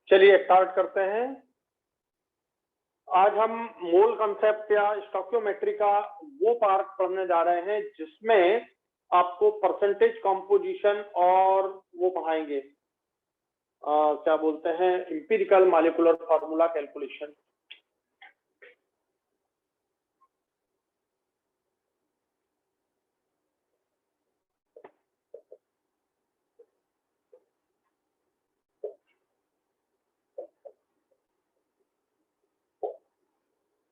चलिए स्टार्ट करते हैं। आज हम मोल कंसेप्ट या स्टोइकियोमेट्री का वो पार्ट पढ़ने जा रहे हैं जिसमें आपको परसेंटेज कंपोजिशन और वो पढ़ाएंगे क्या बोलते हैं एम्पिरिकल मॉलिक्यूलर फार्मूला कैलकुलेशन।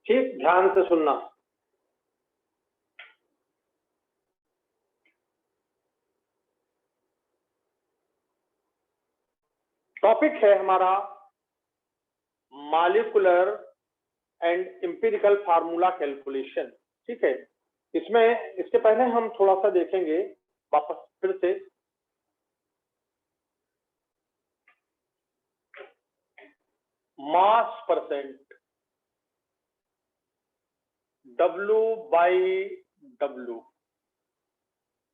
ठीक, ध्यान से सुनना। टॉपिक है हमारा molecular and empirical formula calculation. ठीक है, इसमें इसके पहले हम थोड़ा सा देखेंगे वापस फिर से। मास परसेंट W/W,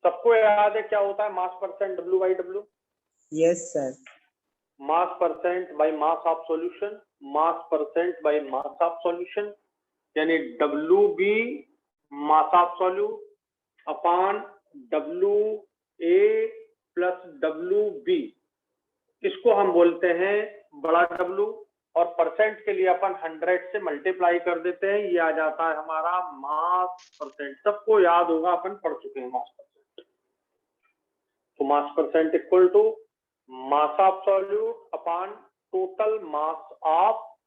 सबको याद है क्या होता है mass percent W/W? Yes sir. Mass percent by mass of solution, mass percent by mass of solution, यानी WB mass of solute upon WA plus WB, इसको हम बोलते हैं बड़ा W, और परसेंट के लिए अपन 100 से मल्टीप्लाई कर देते हैं, ये आ जाता है हमारा मास परसेंट। सबको याद होगा, अपन पढ़ चुके हैं मास परसेंट। तो mass percent equal to mass of solute upon total mass of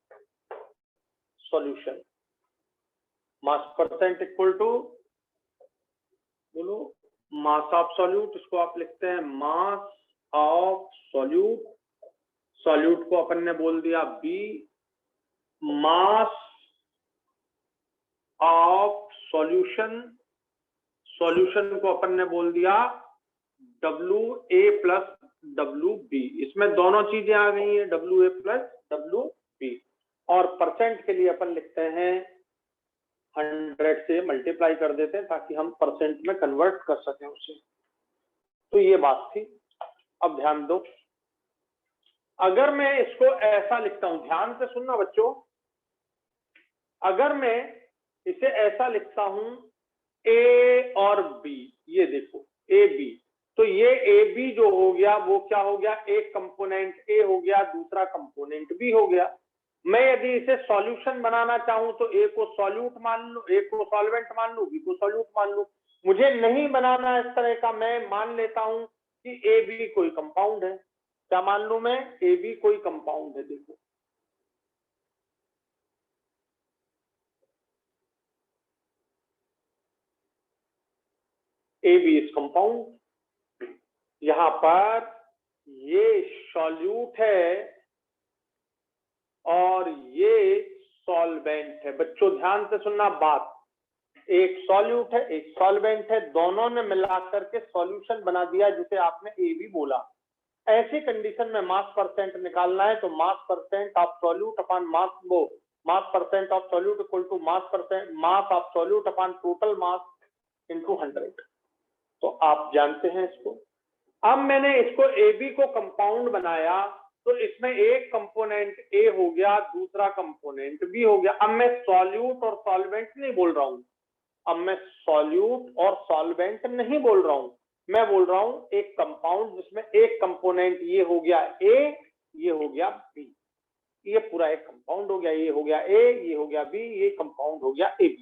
solution. Mass percent equal to, बोलो, मास ऑफ सॉल्यूट, इसको आप लिखते हैं मास ऑफ सॉल्यूट, सॉल्यूट को अपन ने बोल दिया B, mass of solution, solution को अपन ने बोल दिया WA प्लस WB। इसमें दोनों चीजें आ गई हैं, WA प्लस WB। और परसेंट के लिए अपन लिखते हैं 100 से मल्टीप्लाई कर देते हैं ताकि हम परसेंट में कन्वर्ट कर सकें उसे। तो ये बात थी। अब ध्यान दो, अगर मैं इसको ऐसा लिखता हूं, ध्यान से सुनना बच्चों, अगर मैं इसे ऐसा लिखता हूं A और B, ये देखो AB, तो ये AB जो हो गया वो क्या हो गया, एक कंपोनेंट A हो गया, दूसरा कंपोनेंट B हो गया। मैं यदि इसे सॉल्यूशन बनाना चाहूं तो A को सॉल्यूट मान लूं, A को सॉल्वेंट मान लूं, B को सॉल्यूट मान लूं। मुझे नहीं बनाना इस तरह का, मैं मान लेता हूं कि AB कोई कंपाउंड है। क्या मान लूं मैं? AB कोई कंपाउंड है। देखो AB इज कंपाउंड, यहां पर ये सॉल्यूट है और ये सॉल्वेंट है। बच्चों ध्यान से सुनना बात, एक सॉल्यूट है एक सॉल्वेंट है, दोनों ने मिलाकर के सॉल्यूशन बना दिया जिसे आपने AB बोला। ऐसी कंडीशन में मास परसेंट निकालना है तो mass percent of solute upon mass percent of solute equal to mass of solute upon total mass into 100। तो आप जानते हैं इसको। अब मैंने इसको AB को कंपाउंड बनाया तो इसमें एक कंपोनेंट A हो गया, दूसरा कंपोनेंट B हो गया। अब मैं सॉल्यूट और सॉल्वेंट नहीं बोल रहा हूं, अब मैं सॉल्यूट और सॉल्वेंट नहीं बोल रहा हूं, मैं बोल रहा हूं एक कंपाउंड जिसमें एक कंपोनेंट ये हो गया A, ये हो गया B, ये पूरा एक कंपाउंड हो गया, ये हो गया A, ये हो गया B, ये कंपाउंड हो गया AB।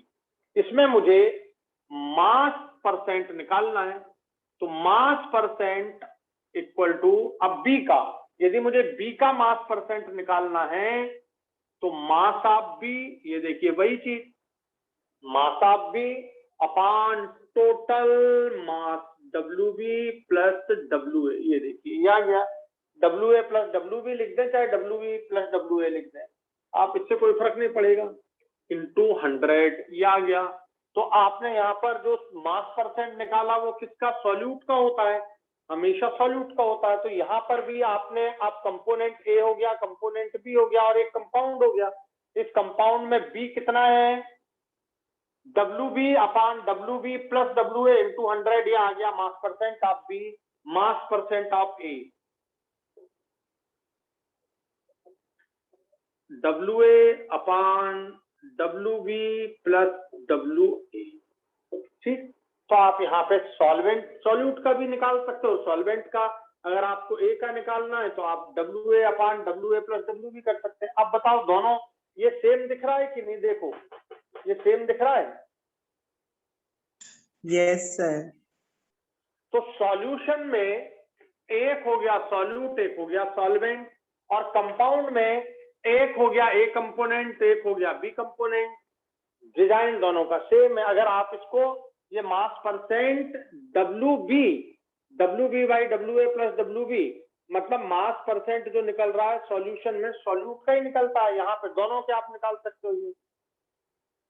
इसमें मुझे मास परसेंट निकालना है तो मास परसेंट इक्वल टू, अब B का, यदि मुझे B का मास परसेंट निकालना है तो मास ऑफ B, ये देखिए वही चीज, mass of B upon total mass WB plus WA, ये देखिए ये आ गया। WA प्लस WB लिख दें चाहे WB प्लस WA लिख दें, आप इससे कोई फर्क नहीं पड़ेगा, इनटू 100, ये आ गया। तो आपने यहाँ पर जो मास परसेंट निकाला वो किसका, सॉल्यूट का होता है, हमेशा सॉल्यूट का होता है। तो यहाँ पर भी आपने, आप कंपोनेंट A हो गया, कंपोनेंट B हो गया और एक कंपाउंड हो गया। इस कंपाउंड में B कितना है, WB upon WB plus WA into 100, ये आ गया मास percent of B, mass percent of A। WA/WB plus WA। ठीक, तो आप यहाँ पे सॉल्यूट का भी निकाल सकते हो। सॉल्वेंट का अगर आपको A का निकालना है तो आप WA/WA प्लस WB कर सकते हैं। अब बताओ दोनों ये सेम दिख रहा है कि नहीं? देखो ये सेम दिख रहा है। Yes sir. तो सॉल्यूशन में एक हो गया सॉल्यूट, एक हो गया सॉल्वेंट, और कंपाउंड में एक हो गया A कंपोनेंट, एक हो गया B कंपोनेंट। डिजाइन दोनों का सेम है। अगर आप इसको ये mass percent WB/WA plus WB, मतलब मास परसेंट जो निकल रहा है सॉल्यूशन में सॉल्यूट का ही निकलता है। यहाँ पे दोनों के आप निकाल सकते हो ये,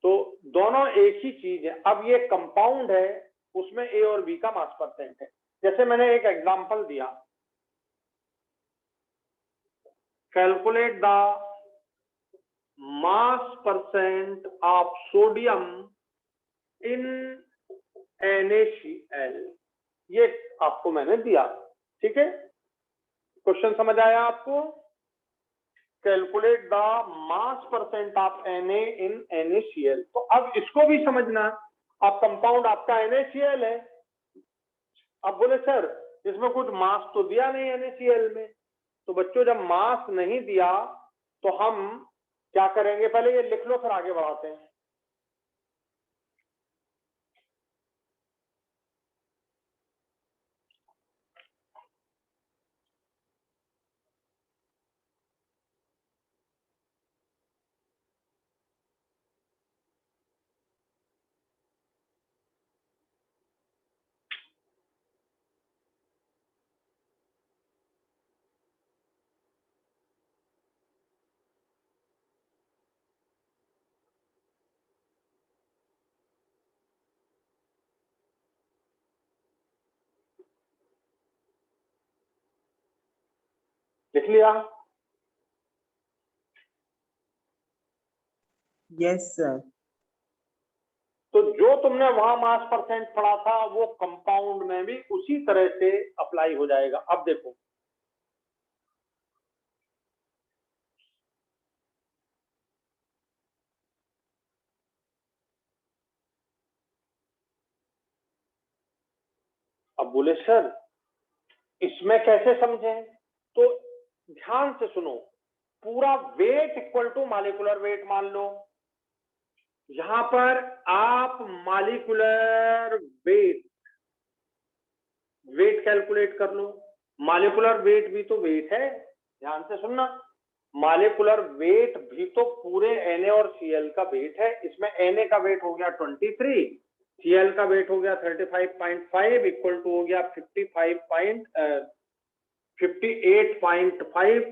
तो दोनों एक ही चीज है। अब ये कंपाउंड है, उसमें A और B का मास परसेंट है। जैसे मैंने एक एग्जांपल दिया, calculate the mass percent of sodium in NaCl। ये आपको मैंने दिया, ठीक है? क्वेश्चन समझ आया आपको? Calculate the mass percent of Na in NaCl। तो अब इसको भी समझना। अब कंपाउंड आपका NaCl है। अब बोले सर इसमें कुछ मास तो दिया नहीं NaCl में। तो बच्चों जब मास नहीं दिया तो हम क्या करेंगे? पहले ये लिख लो फिर आगे बढ़ाते हैं। लिख लिया? Yes sir. तो जो तुमने वहां मास परसेंट पढ़ा था वो कंपाउंड में भी उसी तरह से अप्लाई हो जाएगा। अब देखो अब बोले सर इसमें कैसे समझें? तो ध्यान से सुनो। पूरा weight equal to molecular weight मान लो। यहां पर आप मॉलिक्यूलर वेट कैलकुलेट कर लो। मॉलिक्यूलर वेट भी तो वेट है, ध्यान से सुनना। मॉलिक्यूलर वेट भी तो पूरे Na और Cl का वेट है। इसमें Na का वेट हो गया 23, Cl का वेट हो गया 35.5, इक्वल टू हो गया 58.5।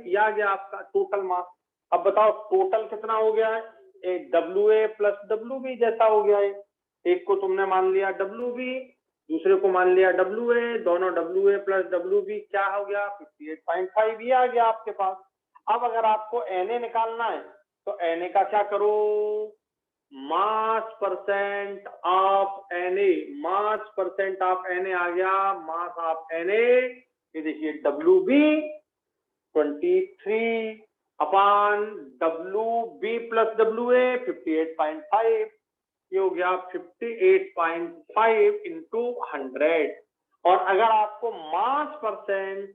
ये आ गया आपका टोटल मास। अब बताओ टोटल कितना हो गया है? एक WA प्लस WB जैसा हो गया है। एक को तुमने मान लिया WB, दूसरे को मान लिया WA, दोनों WA प्लस WB क्या हो गया? 58.5। ये आ गया आपके पास। अब अगर आपको Na निकालना है तो Na का क्या करो? मास percent of Na, mass percent of Na आ गया। मास ऑफ Na ये देखिए WB 23 upon WB plus WA 58.5। ये हो गया 58.5 इंटू 100। और अगर आपको मास परसेंट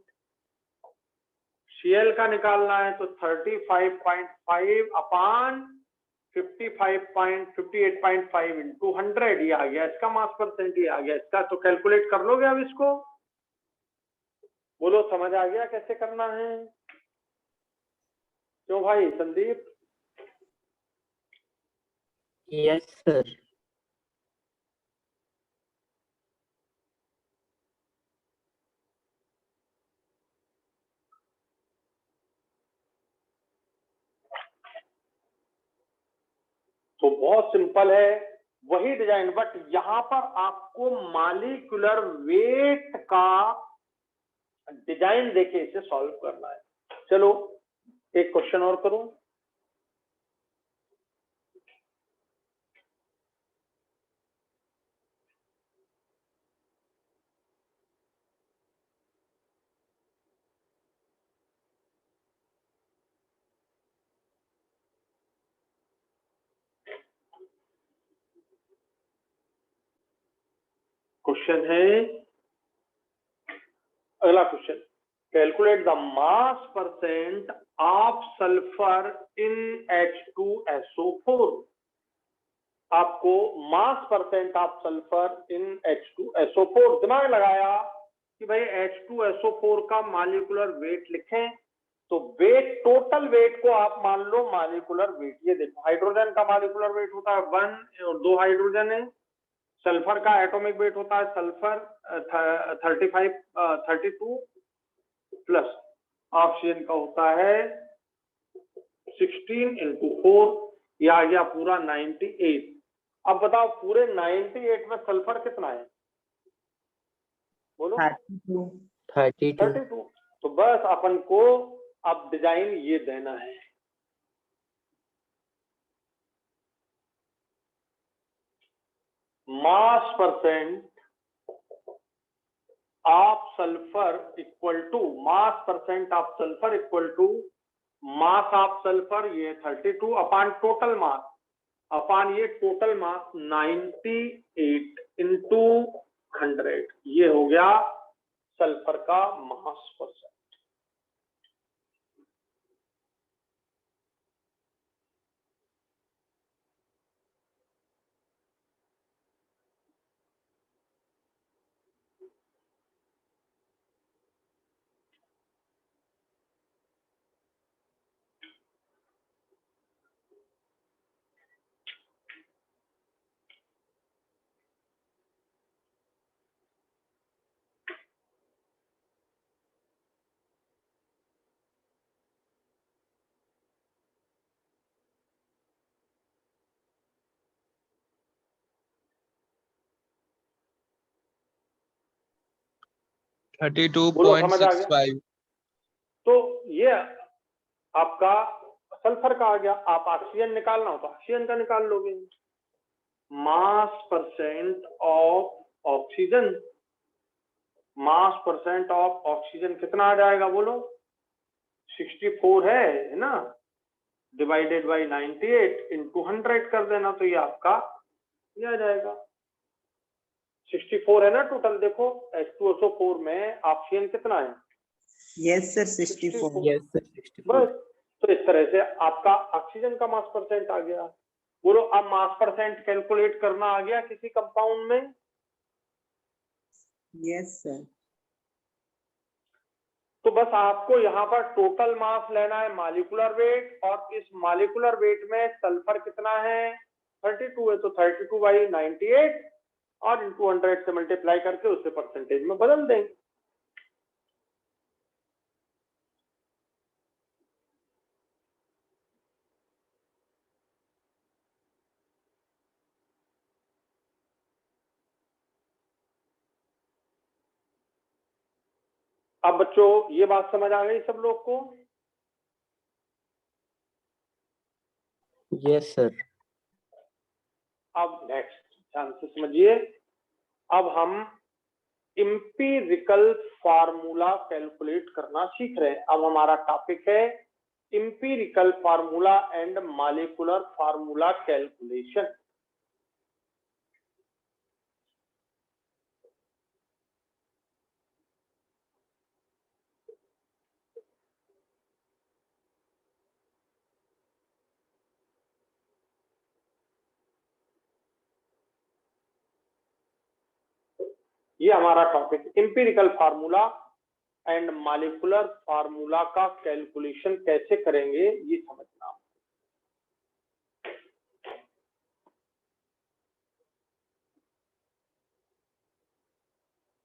Cl का निकालना है तो 35.5 अपॉन 58.5 इंटू 100। ये आ गया इसका मास परसेंट। ये आ गया इसका। तो कैलकुलेट कर लोगे अब इसको? बोलो समझ आ गया कैसे करना है? क्यों भाई संदीप? Yes sir. तो बहुत सिंपल है, वही डिजाइन, बट यहां पर आपको मॉलिक्यूलर वेट का डिजाइन देके इसे सॉल्व करना है। चलो एक क्वेश्चन और करूं। क्वेश्चन है, अगला question, calculate the mass percent of sulphur in H2SO4। आपको मास percent of sulphur in H2SO4, दिमाग लगाया कि भाई H2SO4 का मॉलिक्यूलर वेट लिखें, तो वेट, टोटल वेट को आप मान लो मॉलिक्यूलर वेट। ये देखो, हाइड्रोजन का मॉलिक्यूलर वेट होता है 1 और 2 हाइड्रोजन है। सल्फर का एटॉमिक वेट होता है सल्फर 32 प्लस ऑक्सीजन का होता है 16 × 4, ये आ गया पूरा 98। अब बताओ पूरे 98 में सल्फर कितना है, बोलो। 32। तो बस अपन को अब डिजाइन ये देना है, mass percent of sulphur equal to, mass percent of sulphur equal to mass of sulphur, ये 32 अपान टोटल मास, अपान ये टोटल मास 98 इंटू 100, ये हो गया सल्फर का मास परसेंट। बोलो, समझ आ गया? 32.65। तो ये आपका सल्फर का आ गया। आप ऑक्सीजन निकालना हो तो ऑक्सीजन का निकाल लोगे, मास percent of oxygen, mass percent of oxygen कितना आ जाएगा बोलो, 64 है ना, डिवाइडेड बाई 98 इंटू 100 कर देना, तो ये आपका ये आ जाएगा 64 है ना टोटल। देखो H2SO4 में ऑक्सीजन कितना है? Yes sir 64। Yes, sir. 64. बस, तो इस तरह से आपका ऑक्सीजन का मास परसेंट आ गया। बोलो, अब मास परसेंट कैलकुलेट करना आ गया किसी कंपाउंड में? Yes sir. तो बस आपको यहाँ पर टोटल मास लेना है, मॉलिक्यूलर वेट, और इस मॉलिक्यूलर वेट में सल्फर कितना है, 32 है, तो 32/98 और इंटू 100 से मल्टीप्लाई करके उससे परसेंटेज में बदल देंगे। अब बच्चों ये बात समझ आ गई सब लोग को? Yes, sir. अब नेक्स्ट ध्यान से समझिए, अब हम इंपीरिकल फार्मूला कैलकुलेट करना सीख रहे हैं। अब हमारा टॉपिक है empirical formula and molecular formula calculation. ये हमारा topic, empirical formula and molecular formula का कैलकुलेशन कैसे करेंगे ये समझना।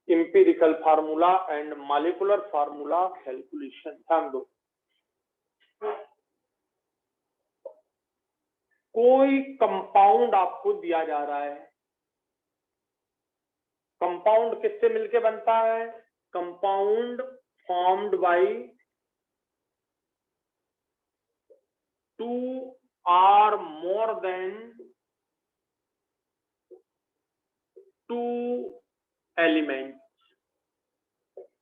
Empirical formula and molecular formula calculation, ध्यान दो। कोई कंपाउंड आपको दिया जा रहा है, कंपाउंड किससे मिलके बनता है? Compound formed by 2 or more than 2 element.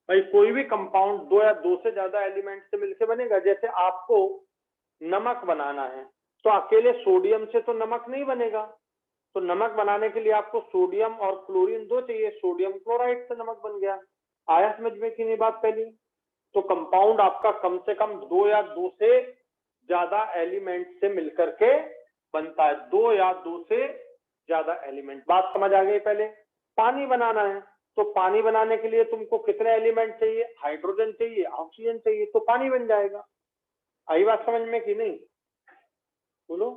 भाई कोई भी कंपाउंड 2 या 2 से ज्यादा एलिमेंट से मिलके बनेगा। जैसे आपको नमक बनाना है तो अकेले सोडियम से तो नमक नहीं बनेगा, तो नमक बनाने के लिए आपको सोडियम और क्लोरीन दो चाहिए, सोडियम क्लोराइड से नमक बन गया। आया समझ में कि नहीं बात पहली? तो कंपाउंड आपका कम से कम 2 या 2 से ज्यादा एलिमेंट से मिलकर के बनता है, 2 या 2 से ज्यादा एलिमेंट। बात समझ आ गई? पहले पानी बनाना है तो पानी बनाने के लिए तुमको कितने एलिमेंट चाहिए? हाइड्रोजन चाहिए, ऑक्सीजन चाहिए, तो पानी बन जाएगा। आई बात समझ में कि नहीं? बोलो।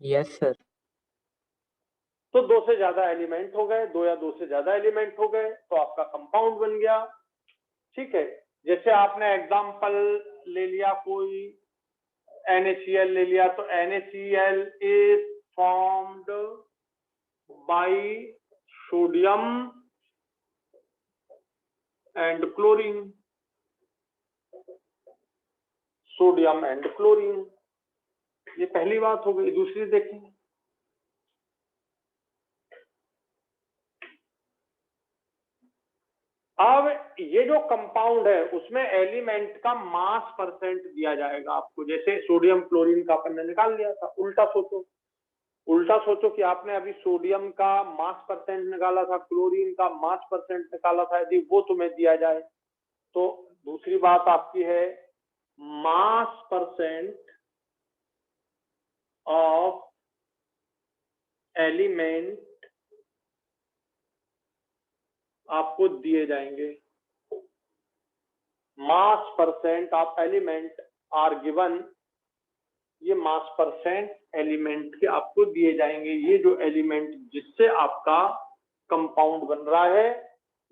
Yes sir. तो 2 से ज्यादा एलिमेंट हो गए, 2 या 2 से ज्यादा एलिमेंट हो गए तो आपका कंपाउंड बन गया। ठीक है, जैसे आपने एग्जांपल ले लिया कोई NaCl ले लिया, तो NaCl is formed by sodium and chlorine, sodium and chlorine. ये पहली बात हो गई। दूसरी देखें, अब ये जो कंपाउंड है उसमें एलिमेंट का मास परसेंट दिया जाएगा आपको। जैसे सोडियम क्लोरीन का अपन ने निकाल लिया था। उल्टा सोचो, उल्टा सोचो कि आपने अभी सोडियम का मास परसेंट निकाला था, क्लोरीन का मास परसेंट निकाला था, यदि वो तुम्हें दिया जाए तो दूसरी बात आपकी है मास परसेंट ऑफ एलिमेंट आपको दिए जाएंगे। Mass percent of element are given, ये मास परसेंट एलिमेंट के आपको दिए जाएंगे। ये जो एलिमेंट जिससे आपका कंपाउंड बन रहा है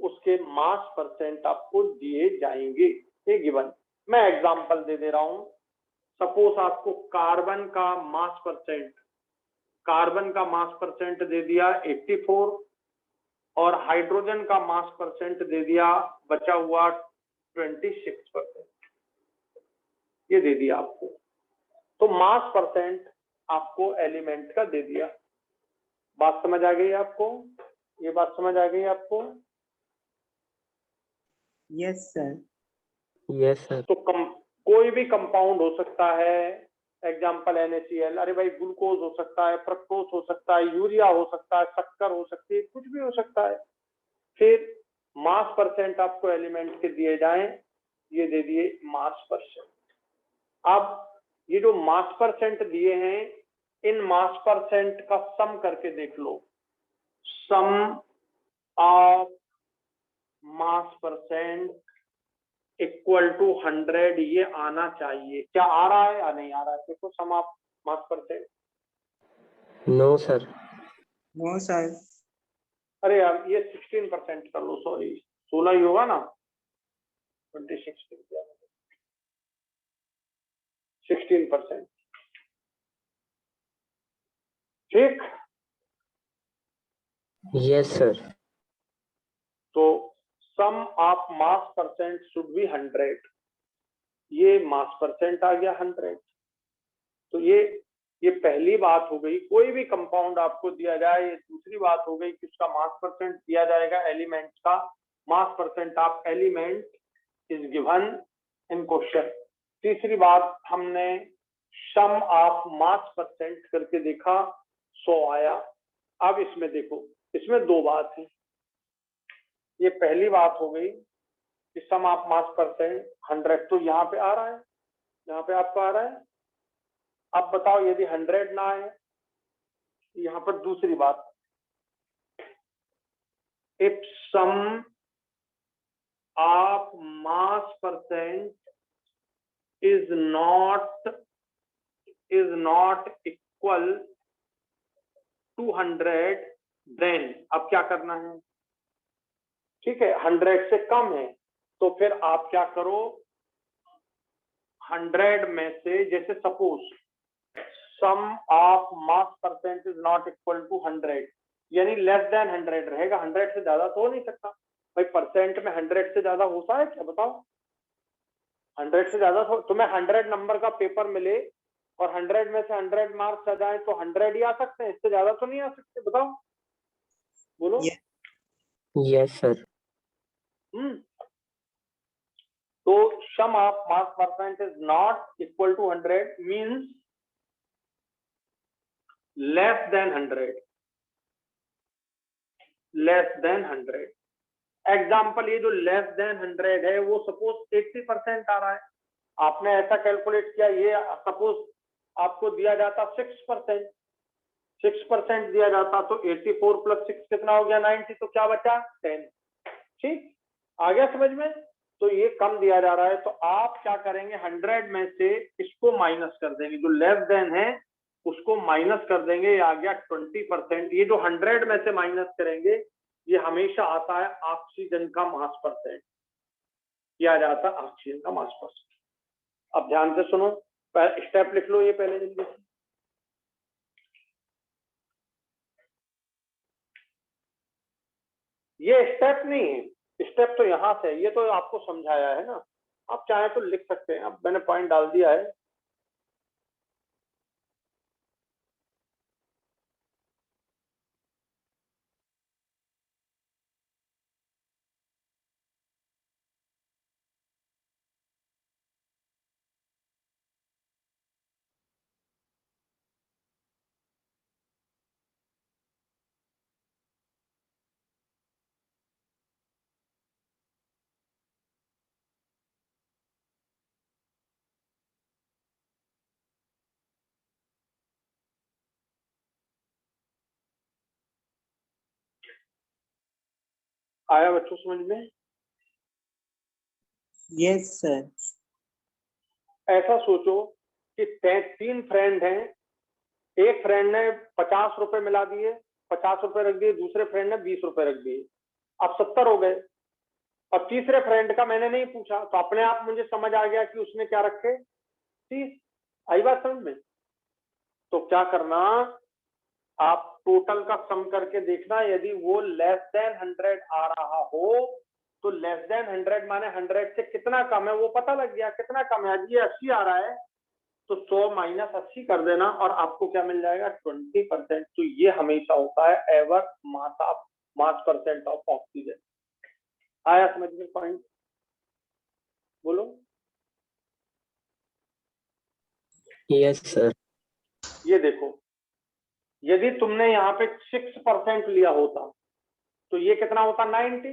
उसके मास परसेंट आपको दिए जाएंगे, ये गिवन। मैं एग्जांपल दे रहा हूं। सपोज आपको कार्बन का मास परसेंट, कार्बन का मास परसेंट दे दिया 84 और हाइड्रोजन का मास परसेंट दे दिया बचा हुआ 26%, ये दे दिया आपको। तो मास परसेंट आपको एलिमेंट का दे दिया। बात समझ आ गई आपको? ये बात समझ आ गई आपको? Yes, sir. Yes sir. तो कोई भी कंपाउंड हो सकता है, एग्जाम्पल NaCl, अरे भाई ग्लूकोज हो सकता है, फ्रक्टोज हो सकता है, यूरिया हो सकता है, शक्कर हो सकती है, कुछ भी हो सकता है। फिर मास परसेंट आपको एलिमेंट के दिए जाएं, ये दे दिए मास परसेंट। अब ये जो मास परसेंट दिए हैं, इन मास परसेंट का सम करके देख लो। Sum of mass percent equal to 100, ये आना चाहिए। क्या आ रहा है या नहीं आ रहा है? देखो sum of mass percent. No sir. No, sir. अरे यार ये 16% कर लो, सॉरी 16 ही होगा ना, 26 16%। ठीक, यस सर। तो sum of mass percent should be 100, ये मास परसेंट आ गया 100। तो ये पहली बात हो गई। कोई भी कंपाउंड आपको दिया जाए, ये दूसरी बात हो गई कि उसका मास परसेंट दिया जाएगा, एलिमेंट का मास percent of element is given in question. तीसरी बात, हमने सम ऑफ मास परसेंट करके देखा, 100 आया। अब इसमें देखो, इसमें दो बात है। ये पहली बात हो गई कि सम ऑफ मास परसेंट 100, तो यहाँ पे आ रहा है, यहाँ पे आपको आ रहा है। अब बताओ यदि 100 ना आए, यहाँ पर दूसरी बात, if sum of mass percent is not equal to 100, then अब क्या करना है? ठीक है, 100 से कम है तो फिर आप क्या करो, 100 में से, जैसे suppose sum of mass percent is not equal to 100, यानी लेस देन 100 रहेगा। 100 से ज्यादा तो हो नहीं सकता भाई, परसेंट में 100 से ज्यादा होता है क्या? बताओ। 100 से ज्यादा तुम्हें 100 नंबर का पेपर मिले और 100 में से 100 मार्क्स आ जाए तो 100 ही आ सकते हैं, इससे ज्यादा तो नहीं आ सकते। बताओ, बोलो। Yes. Yes sir. तो sum of mass percent is not equal to 100 means less than 100, less than 100। Example, ये जो लेस देन 100 है वो सपोज 80% आ रहा है, आपने ऐसा कैलकुलेट किया, ये सपोज आपको दिया जाता 6%, 6% दिया जाता तो 84 + 6 कितना हो गया 90, तो क्या बचा 10। ठीक, आ गया समझ में? तो ये कम दिया जा रहा है, तो आप क्या करेंगे, 100 में से इसको माइनस कर देंगे, जो लेस देन है उसको माइनस कर देंगे, ये आ गया 20%। ये जो 100 में से माइनस करेंगे ये हमेशा आता है ऑक्सीजन का मास परसेंट, किया जाता है ऑक्सीजन का मास परसेंट। अब ध्यान से सुनो, स्टेप लिख लो ये पहले जल्दी से। ये स्टेप नहीं है, स्टेप तो यहां से है, ये तो आपको समझाया है ना, आप चाहे तो लिख सकते हैं, अब मैंने पॉइंट डाल दिया है। आया बच्चों समझ में? Yes, sir. ऐसा सोचो कि 3 फ्रेंड हैं, एक फ्रेंड ने 50 रुपए मिला दिए, 50 रुपए रख दिए, दूसरे फ्रेंड ने 20 रुपए रख दिए, अब 70 हो गए। और तीसरे फ्रेंड का मैंने नहीं पूछा, तो अपने आप मुझे समझ आ गया कि उसने क्या रखे, 30। आई बात समझ में? तो क्या करना, आप टोटल का सम करके देखना, यदि वो लेस देन 100 आ रहा हो तो लेस देन 100 माने 100 से कितना कम है वो पता लग गया, कितना कम है, ये 80 आ रहा है तो 100 माइनस 80 कर देना और आपको क्या मिल जाएगा 20%। तो ये हमेशा होता है ever mass percent of oxygen. आया समझ में पॉइंट? बोलो। Yes sir. ये देखो, यदि तुमने यहाँ पे 6% लिया होता तो ये कितना होता 90,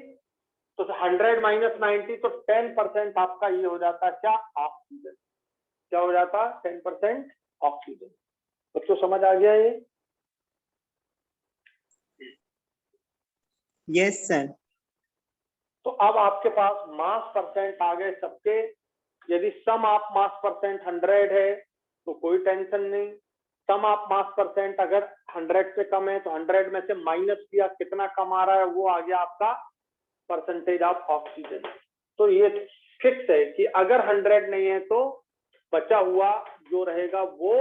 तो 100 माइनस 90 तो 10% आपका ये हो जाता है क्या, ऑक्सीजन। क्या हो जाता 10% ऑक्सीजन। बच्चों समझ आ गया ये? Yes, sir. तो अब आपके पास मास परसेंट आ गए सबके। यदि सम ऑफ मास परसेंट 100 है तो कोई टेंशन नहीं, सम ऑफ मास परसेंट अगर 100 से कम है तो 100 में से माइनस किया, कितना कम आ रहा है वो आ गया आपका परसेंटेज ऑफ ऑक्सीजन। तो ये फिक्स है कि अगर 100 नहीं है तो बचा हुआ जो रहेगा वो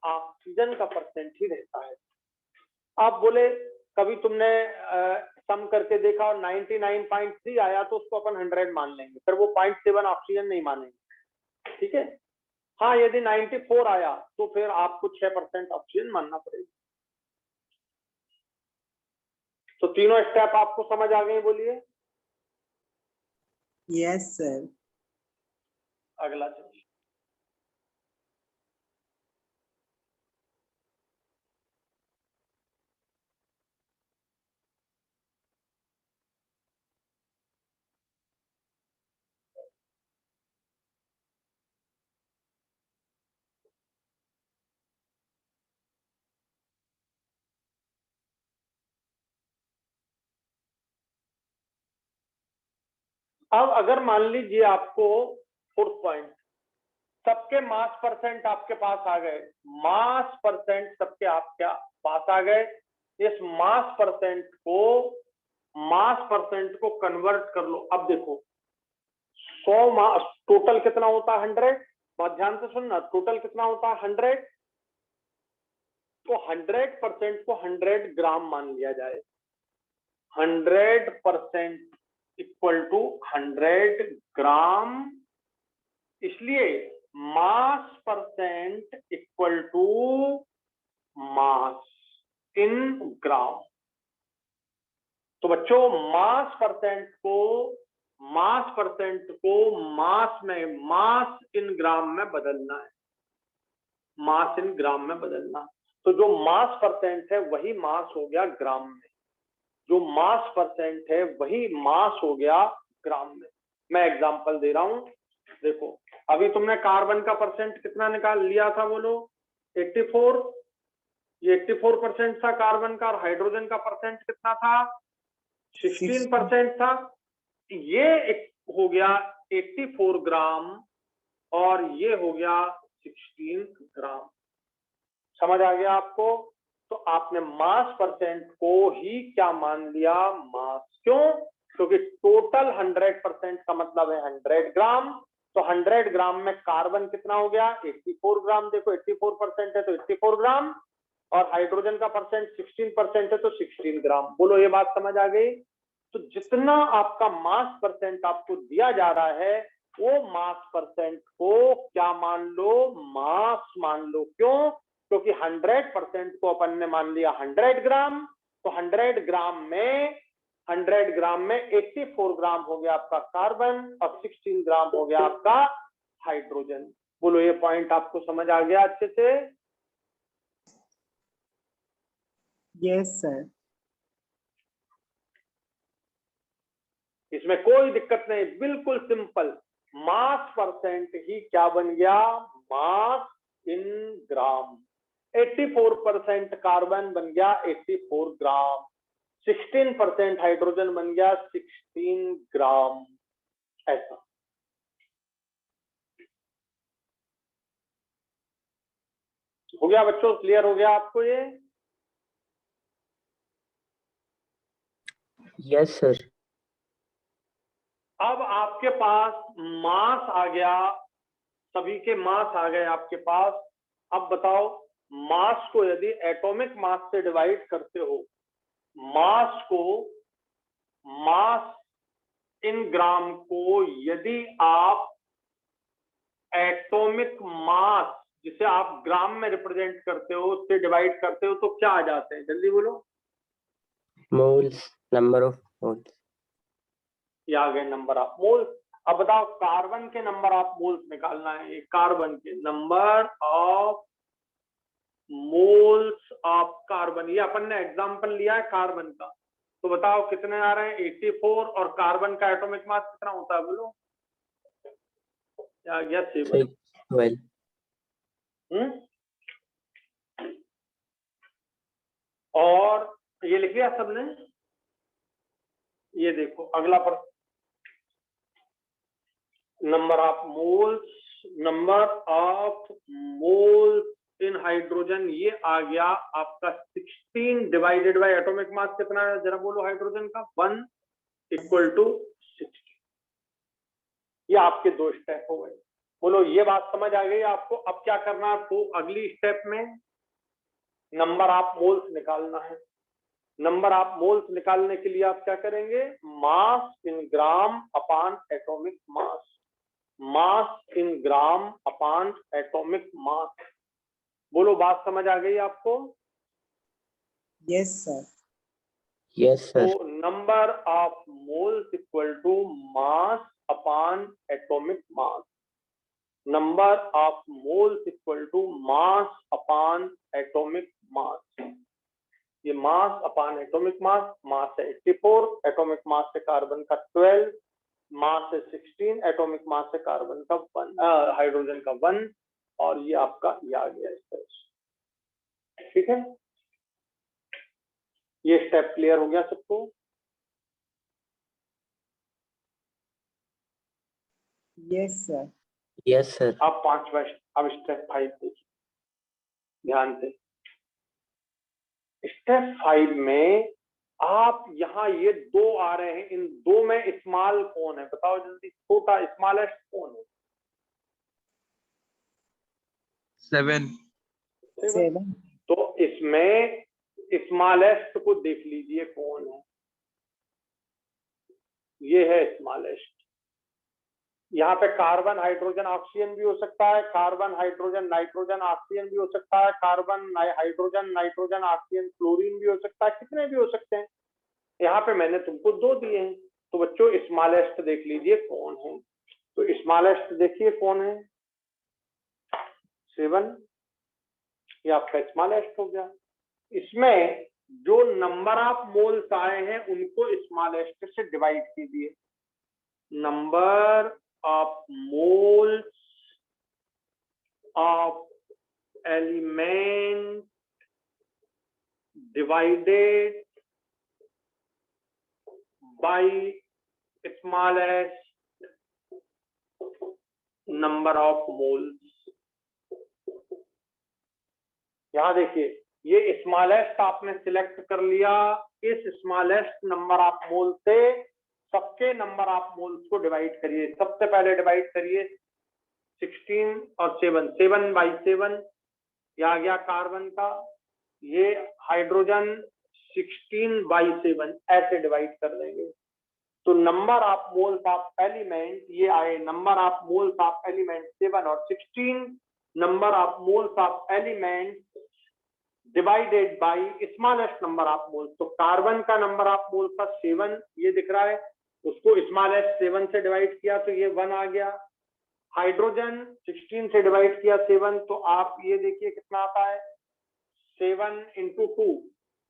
ऑक्सीजन का परसेंट ही रहता है। आप बोले कभी तुमने सम करके देखा और 99.3 आया तो उसको अपन 100 मान लेंगे, फिर वो 0.7 ऑक्सीजन नहीं मानेंगे, ठीक है। हाँ, यदि 94 आया तो फिर आपको 6% ऑक्सीजन मानना पड़ेगा। तो तीनों स्टेप आपको समझ आ गए? बोलिए। Yes, sir. अगला चलिए। अब अगर मान लीजिए आपको 4th पॉइंट, सबके मास परसेंट आपके पास आ गए, मास परसेंट सबके आपके पास आ गए, इस मास परसेंट को कन्वर्ट कर लो। अब देखो 100 मास टोटल कितना होता है 100, बहुत ध्यान से सुनना, टोटल कितना होता है 100, तो 100% को 100 ग्राम मान लिया जाए, 100% इक्वल टू 100 ग्राम, इसलिए mass percent equal to mass in gram. तो बच्चों मास परसेंट को मास में, मास इन ग्राम में बदलना है, मास इन ग्राम में बदलना। तो जो मास परसेंट है वही मास हो गया ग्राम में, जो मास परसेंट है वही मास हो गया ग्राम में। मैं एग्जांपल दे रहा हूं, देखो अभी तुमने कार्बन का परसेंट कितना निकाल लिया था, बोलो 84, ये 84% था कार्बन का, और हाइड्रोजन का परसेंट कितना था, 16% था। ये एक हो गया 84 ग्राम और ये हो गया 16 ग्राम। समझ आ गया आपको? तो आपने मास परसेंट को ही क्या मान लिया, मास। क्यों? क्योंकि टोटल 100% का मतलब है 100 ग्राम, तो 100 ग्राम में कार्बन कितना हो गया, 84 ग्राम। देखो 84% है तो 84 ग्राम, और हाइड्रोजन का परसेंट 16% है तो 16 ग्राम। बोलो ये बात समझ आ गई? तो जितना आपका मास परसेंट आपको दिया जा रहा है वो मास परसेंट को क्या मान लो, मास मान लो। क्यों? क्योंकि 100% को अपन ने मान लिया 100 ग्राम, तो 100 ग्राम में 84 ग्राम हो गया आपका कार्बन और 16 ग्राम हो गया आपका हाइड्रोजन। बोलो ये पॉइंट आपको समझ आ गया अच्छे से? Yes sir. इसमें कोई दिक्कत नहीं, बिल्कुल सिंपल। मास परसेंट ही क्या बन गया, मास इन ग्राम। 84% कार्बन बन गया 84 ग्राम, 16% हाइड्रोजन बन गया 16 ग्राम। ऐसा हो गया बच्चों? क्लियर हो गया आपको ये? Yes sir. अब आपके पास मास आ गया, सभी के मास आ गए आपके पास। अब बताओ, मास को यदि एटॉमिक मास से डिवाइड करते हो, मास को, मास इन ग्राम को यदि आप एटॉमिक मास जिसे आप ग्राम में रिप्रेजेंट करते हो उससे डिवाइड करते हो तो क्या आ जाते हैं, जल्दी बोलो। Moles, number of moles. ये आ गए नंबर ऑफ मोल्स। अब बताओ कार्बन के नंबर ऑफ मोल्स निकालना है, ये कार्बन के number of moles of carbon, ये अपन ने एग्जांपल लिया है कार्बन का। तो बताओ कितने आ रहे हैं, 84, और कार्बन का एटॉमिक मास कितना होता है, बोलो। क्या आ गया, 7। 12। और ये लिख लिया सबने? ये देखो अगला पर number of moles, number of moles in hydrogen, ये आ गया आपका 16 डिवाइडेड बाय एटॉमिक मास कितना है, जरा बोलो हाइड्रोजन का, 1 इक्वल टू 60। ये आपके दो स्टेप हो गए। बोलो ये बात समझ आ गई आपको? अब क्या करना है आपको, अगली स्टेप में नंबर ऑफ मोल्स निकालना है। नंबर ऑफ मोल्स निकालने के लिए आप क्या करेंगे, mass in gram upon atomic mass, mass in gram upon atomic mass. बोलो बात समझ आ गई आपको? Yes sir. Yes sir. तो number of moles equal to mass upon atomic mass, number of moles equal to mass upon atomic mass. ये mass upon atomic mass, मास है 84, atomic mass है कार्बन का 12, मास है 16, एटॉमिक मास है carbon का 1, hydrogen का 1, और ये आपका ये आ गया इस तरह से। ठीक है, ये स्टेप क्लियर हो गया सबको? Yes sir. Yes sir. अब पांचवा, अब स्टेप 5 देखिए ध्यान से। स्टेप 5 में आप यहाँ ये दो आ रहे हैं, इन दो में स्मॉल कौन है, बताओ जल्दी, छोटा स्मॉलेस्ट कौन है? 7। 7। तो इसमें स्मॉलेस्ट को देख लीजिए कौन है, ये है स्मॉलेस्ट। यहाँ पे कार्बन हाइड्रोजन ऑक्सीजन भी हो सकता है, कार्बन हाइड्रोजन नाइट्रोजन ऑक्सीजन भी हो सकता है, carbon hydrogen nitrogen oxygen chlorine भी हो सकता है, कितने भी हो सकते हैं। यहाँ पे मैंने तुमको दो दिए हैं, तो बच्चों स्मॉलेस्ट देख लीजिए कौन है। तो स्मॉलेस्ट देखिए कौन है, 7। ये आपका स्मॉलेस्ट हो गया। इसमें जो नंबर ऑफ मोल्स आए हैं उनको स्मॉलेस्ट से डिवाइड कीजिए। Number of moles of element divided by smallest number of moles. यहां देखिए, ये स्मॉलेस्ट आपने सिलेक्ट कर लिया। इस स्मॉलेस्ट नंबर ऑफ मोल से सबके नंबर ऑफ मोल्स को डिवाइड करिए। सबसे पहले डिवाइड करिए 16 और 7, 7 बाई 7 यह आ गया कार्बन का। ये हाइड्रोजन 16 बाई 7 ऐसे डिवाइड कर देंगे। तो number of moles of element ये आए, number of moles of element 7 और 16 number of moles of element divided by smallest number of moles. तो कार्बन का नंबर ऑफ मोल्स का 7 ये दिख रहा है, उसको स्मॉलेस्ट 7 से डिवाइड किया तो ये 1 आ गया। हाइड्रोजन 16 से डिवाइड किया 7, तो आप ये देखिए कितना आता है, 7 into 2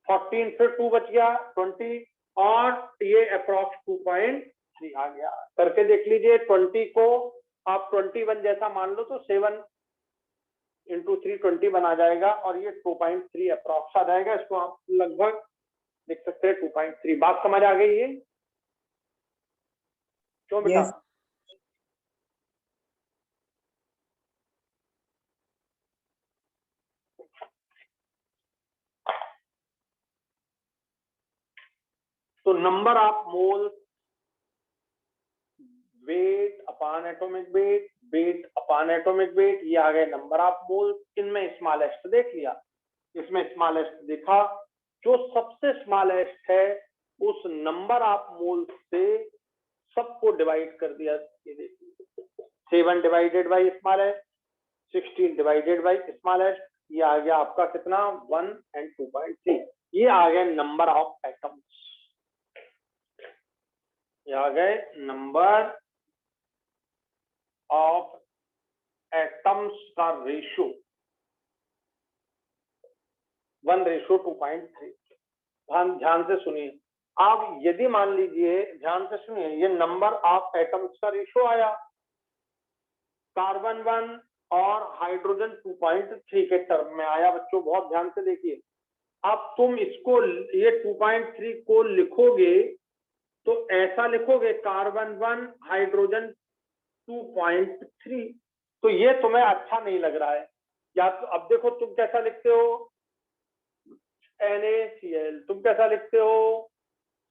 14, फिर 2 बच गया 20 और ये अप्रॉक्स 2.3 आ गया। करके देख लीजिए, 20 को आप 21 जैसा मान लो तो 7 into 3 20 बना जाएगा और ये 2.3 अप्रॉक्स आ जाएगा। इसको आप लगभग देख सकते हैं 2.3। बात समझ आ गई है क्यों बेटा? Yes. तो number of moles, weight upon atomic weight, weight upon atomic weight, ये आ गए नंबर ऑफ मोल्स। इनमें स्मॉलेस्ट देख लिया, इसमें स्मॉलेस्ट देखा, जो सबसे स्मॉलेस्ट है उस नंबर ऑफ मोल्स से सबको डिवाइड कर दिया। ये देखिए 7 divided by smallest, 16 divided by smallest, ये आ गया आपका कितना 1 and 2.3। ये आ गए नंबर ऑफ एटम्स, ये आ गए नंबर ऑफ एटम्स का रेशियो 1:2.3। ध्यान से सुनिए। अब यदि मान लीजिए, ध्यान से सुनिए, ये नंबर ऑफ एटम्स का रेशियो आया, कार्बन 1 और हाइड्रोजन 2.3 के टर्म में आया। बच्चों बहुत ध्यान से देखिए, अब तुम इसको ये 2.3 को लिखोगे तो ऐसा लिखोगे कार्बन 1 हाइड्रोजन 2.3, तो ये तुम्हें अच्छा नहीं लग रहा है। या तो अब देखो तुम कैसा लिखते हो, NaCl, तुम कैसा लिखते हो,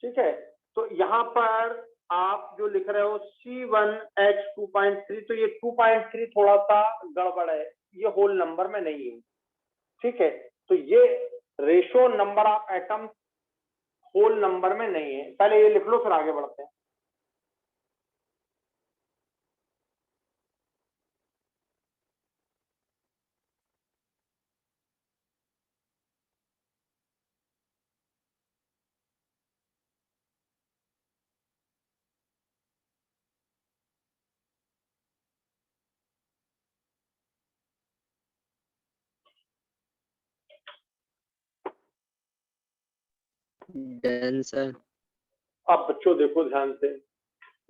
ठीक है। तो यहाँ पर आप जो लिख रहे हो C1H2.3, तो ये 2.3 थोड़ा सा गड़बड़ है, ये होल नंबर में नहीं है, ठीक है। तो ये ratio number of atom whole number में नहीं है। पहले ये लिख लो फिर आगे बढ़ते हैं। Done, sir. अब बच्चों देखो ध्यान से,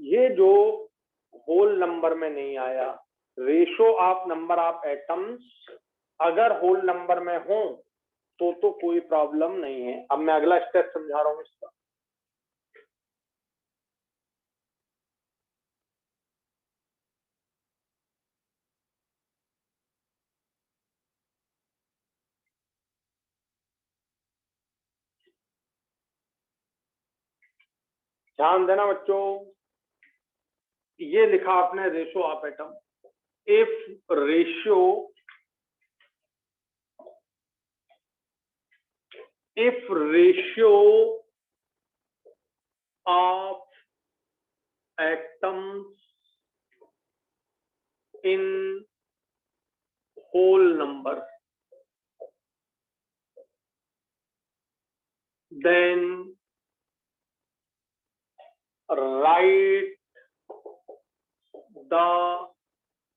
ये जो होल नंबर में नहीं आया, ratio of number of atoms अगर होल नंबर में हो तो कोई प्रॉब्लम नहीं है। अब मैं अगला स्टेप समझा रहा हूं इसका। ध्यान देना बच्चों, ये लिखा आपने ratio of atom. If ratio of atoms in whole number, then write the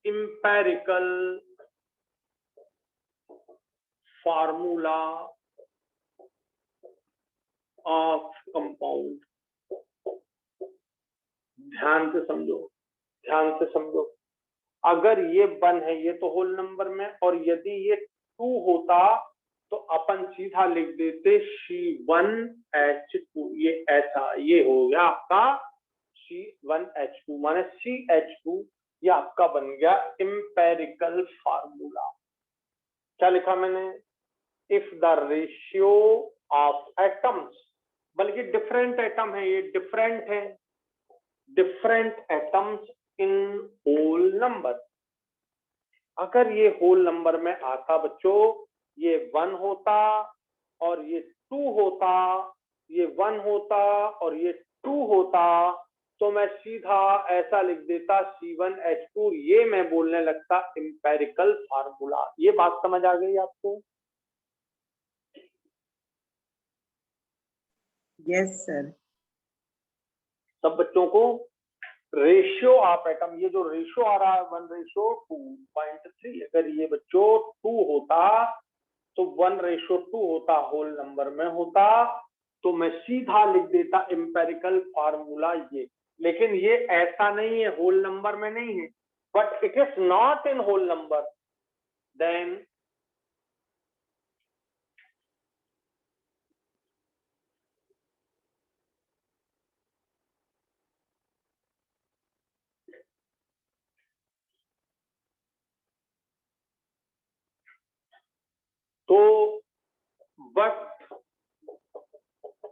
empirical formula of compound. ध्यान से समझो, ध्यान से समझो। अगर ये 1 है, ये तो होल नंबर में, और यदि ये 2 होता तो अपन सीधा लिख देते C1H2। ये ऐसा, ये हो गया आपका C1H2 माने CH2। ये आपका बन गया इंपेरिकल फार्मूला। क्या लिखा मैंने? If the ratio of atoms, बल्कि डिफरेंट एटम है, ये डिफरेंट है, different atoms in whole number. अगर ये होल नंबर में आता बच्चों, ये 1 होता और ये 2 होता, ये 1 होता और ये 2 होता, तो मैं सीधा ऐसा लिख देता C1H2। ये मैं बोलने लगता इंपेरिकल फार्मूला। ये बात समझ आ गई आपको? Yes, sir. सब बच्चों को? रेशियो ऑफ एटम, ये जो रेशियो आ रहा है 1:2.3, अगर ये बच्चों 2 होता तो 1:2 होता, होल नंबर में होता, तो मैं सीधा लिख देता इंपेरिकल फार्मूला ये। लेकिन ये ऐसा नहीं है, होल नंबर में नहीं है, but it is not in whole number, then तो but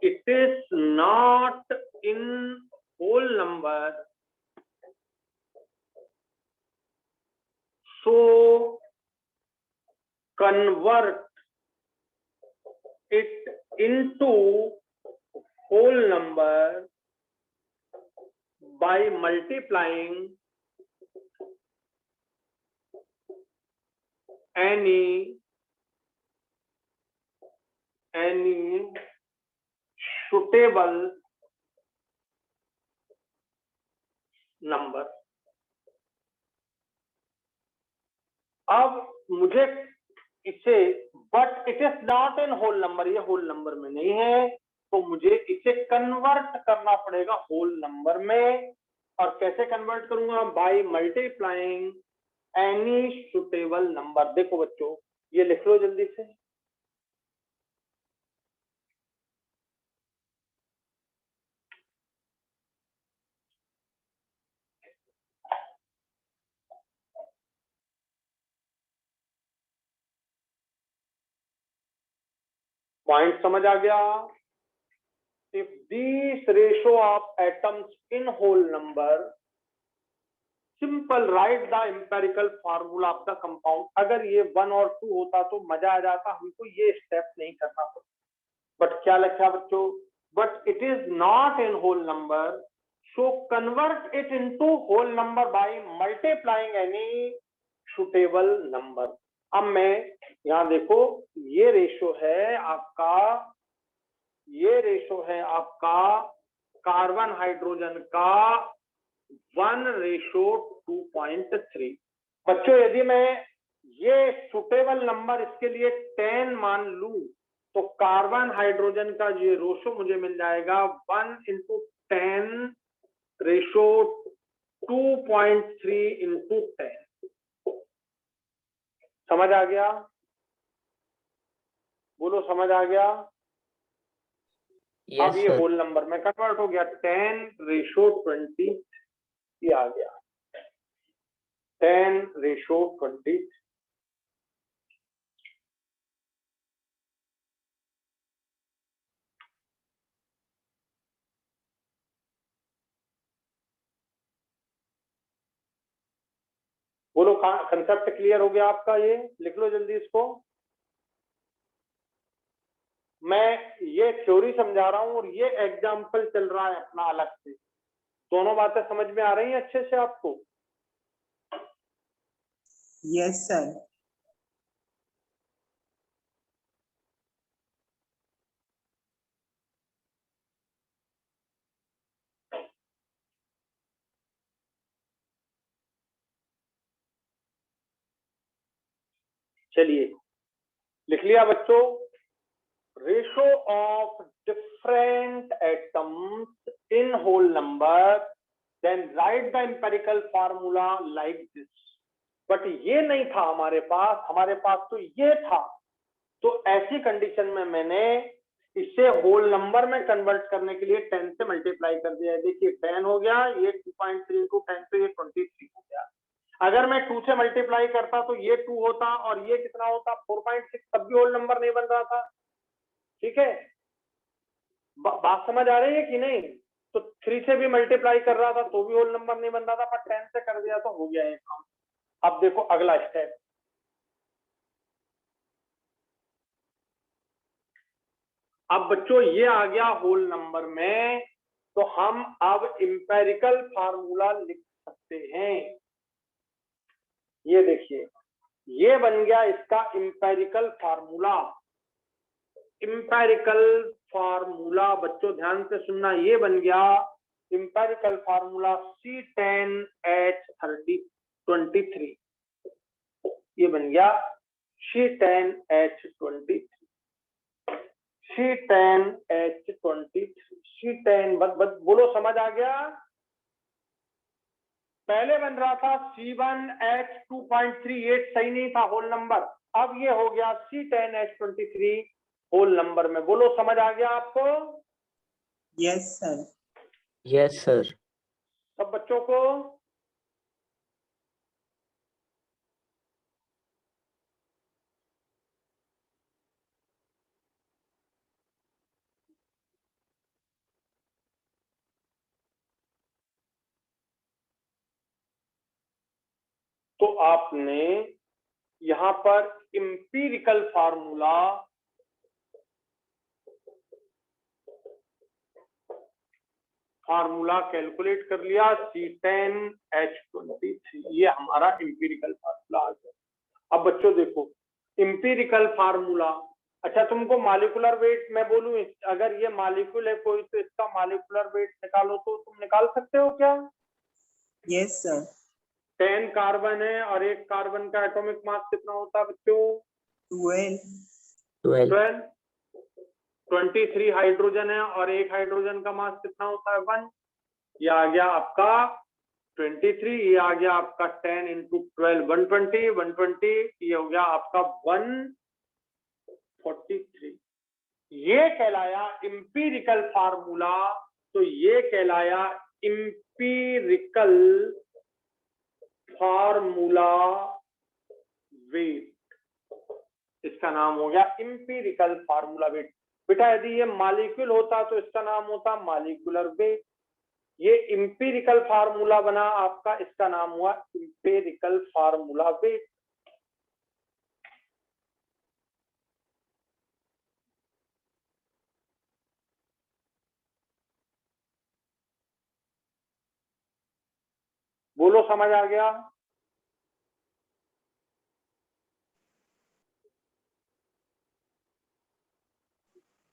it is not in whole number, so convert it into whole number by multiplying any suitable number। अब मुझे इसे, but it is not in whole number, ये whole number में नहीं है, तो मुझे इसे कन्वर्ट करना पड़ेगा होल नंबर में। और कैसे कन्वर्ट करूंगा? Bye multiplying any suitable number. देखो बच्चों, ये लिख लो जल्दी से। पॉइंट समझ आ गया? If this ratio of atoms in whole number, simple write the empirical formula of the compound. अगर ये 1 और 2 होता तो मजा आ जाता, हमको ये स्टेप नहीं करना पड़ता। बट क्या लिखा बच्चों? But it is not in whole number, so convert it into whole number by multiplying any suitable number. अब मैं यहां देखो, ये रेशो है आपका, ये रेशो है आपका कार्बन हाइड्रोजन का 1:2.3। बच्चों यदि मैं ये सुटेबल नंबर इसके लिए 10 मान लूं, तो कार्बन हाइड्रोजन का ये रेशो मुझे मिल जाएगा 1:10⁻².3 समझ आ गया? बोलो समझ आ गया? Yes, अब ये sir. होल नंबर में कन्वर्ट हो गया, 10:20 ये आ गया, 10:20। बोलो कंसेप्ट क्लियर हो गया आपका? ये लिख लो जल्दी इसको। मैं ये थ्योरी समझा रहा हूं और ये एग्जाम्पल चल रहा है अपना अलग से। दोनों बातें समझ में आ रही हैं अच्छे से आपको? Yes, sir. चलिए लिख लिया बच्चों? Ratio of different atoms in whole number, then write the empirical formula like this. But ये नहीं था हमारे पास तो ये था। तो ऐसी कंडीशन में मैंने इसे होल नंबर में कन्वर्ट करने के लिए 10 से मल्टीप्लाई कर दिया है। देखिए 10 हो गया, ये 2.3 इंटू 10 तो ये 23 हो गया। अगर मैं 2 से मल्टीप्लाई करता तो ये 2 होता और ये कितना होता 4.6, तब भी होल नंबर नहीं बन रहा था। ठीक है, बात समझ आ रही है कि नहीं? तो 3 से भी मल्टीप्लाई कर रहा था तो भी होल नंबर नहीं बन रहा था, पर 10 से कर दिया तो हो गया ये काम। अब देखो अगला स्टेप, अब बच्चों ये आ गया होल नंबर में, तो हम अब इंपेरिकल फार्मूला लिख सकते हैं। ये देखिए, ये बन गया इसका इंपेरिकल फार्मूला। इंपेरिकल फार्मूला बच्चों ध्यान से सुनना, ये बन गया इंपेरिकल फार्मूला C10H23। ये बन गया C10H23। C10H23, C10 बोलो समझ आ गया? पहले बन रहा था C1H2.38, सही नहीं था होल नंबर। अब ये हो गया C10H23 होल नंबर में। बोलो समझ आ गया आपको? Yes, sir. Yes, sir. सब बच्चों को? तो आपने यहां पर इंपीरिकल फार्मूला कैलकुलेट कर लिया, C10H23, ये हमारा इंपीरिकल फार्मूला आ गया। अब बच्चों देखो इंपीरिकल फार्मूला, अच्छा तुमको मॉलिक्यूलर वेट मैं बोलूं, अगर ये मॉलिक्यूल है कोई तो इसका मॉलिक्यूलर वेट निकालो, तो तुम निकाल सकते हो क्या? Yes, sir. 10 कार्बन है और एक कार्बन का एटॉमिक मास कितना होता है बच्चों? 12. 12। 23 हाइड्रोजन है और एक हाइड्रोजन का मास कितना होता है? 1। ये आ गया आपका 23, ये आ गया आपका 10 इंटू 12 120, 120, ये हो गया आपका 143। ये कहलाया इंपीरिकल फार्मूला। तो ये कहलाया इंपीरिकल फार्मूला वेट, इसका नाम हो गया इंपीरिकल फार्मूला वेट। बेटा यदि ये मॉलिक्यूल होता तो इसका नाम होता मॉलिक्यूलर वेट। ये इंपीरिकल फार्मूला बना आपका, इसका नाम हुआ इंपीरिकल फार्मूला वेट। बोलो समझ आ गया?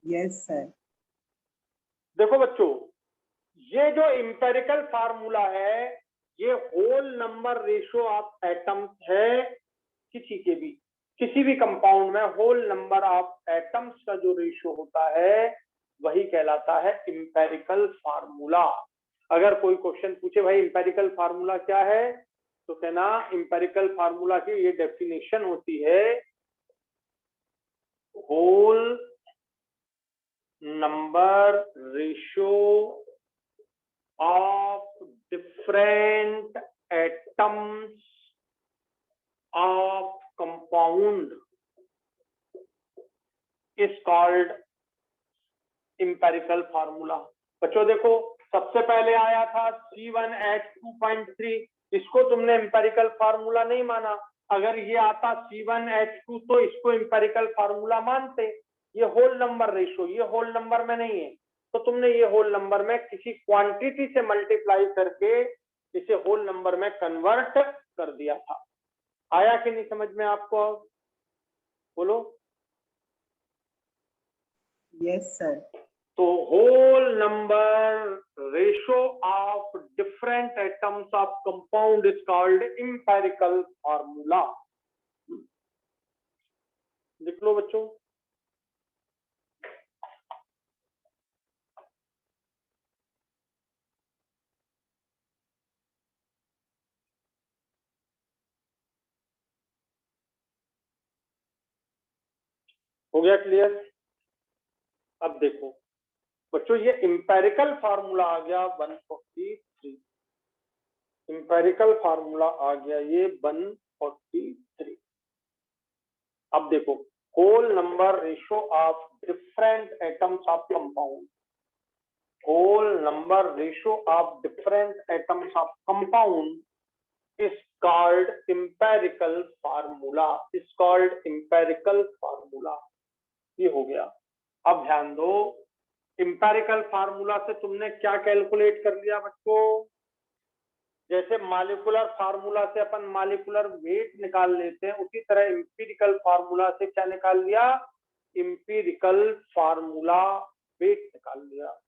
Yes, sir. देखो बच्चों, ये जो इंपेरिकल फार्मूला है ये whole number ratio of atoms है। किसी भी कंपाउंड में होल नंबर ऑफ एटम्स का जो रेशियो होता है वही कहलाता है इंपेरिकल फार्मूला। अगर कोई क्वेश्चन पूछे भाई इंपेरिकल फार्मूला क्या है, तो कहना इंपेरिकल फार्मूला की ये डेफिनेशन होती है, whole number ratio of different atoms of compound is called empirical formula। बच्चों देखो सबसे पहले आया था C1H2.3, इसको तुमने एम्पेरिकल फार्मूला नहीं माना। अगर ये आता C1H2 तो इसको एम्पेरिकल फार्मूला मानते। ये होल नंबर रेशियो, ये होल नंबर में नहीं है, तो तुमने ये होल नंबर में किसी क्वांटिटी से मल्टीप्लाई करके इसे होल नंबर में कन्वर्ट कर दिया था। आया कि नहीं समझ में आपको? बोलो। Yes, sir. तो whole number ratio of different atoms of compound is called empirical formula. लिख लो बच्चों। हो गया क्लियर? अब देखो बच्चों, ये इंपेरिकल फार्मूला आ गया 143, इंपेरिकल फार्मूला आ गया ये 143। अब देखो, whole number ratio of different atoms of compound, whole number ratio of different atoms of compound is called empirical formula, is called empirical formula। ये हो गया। अब ध्यान दो, इंपेरिकल फार्मूला से तुमने क्या कैलकुलेट कर लिया बच्चों? जैसे मॉलिक्यूलर फार्मूला से अपन मॉलिक्यूलर वेट निकाल लेते हैं, उसी तरह इंपीरिकल फार्मूला से क्या निकाल लिया? इंपीरिकल फार्मूला वेट निकाल लिया।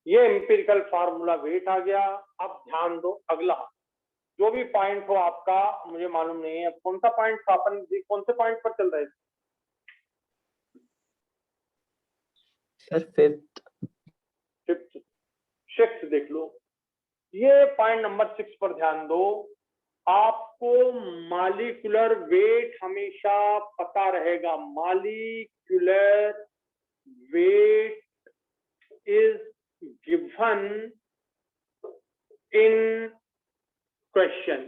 ये एम्पिरिकल फार्मूला वेट आ गया। अब ध्यान दो, अगला जो भी पॉइंट हो आपका, मुझे मालूम नहीं है कौन सा पॉइंट था, अपन कौन से पॉइंट पर चल रहे थे? Sir fifth. फिफ्थ, सिक्स देख लो। ये पॉइंट नंबर 6 पर ध्यान दो। आपको मॉलिक्यूलर वेट हमेशा पता रहेगा। Molecular weight is given in question.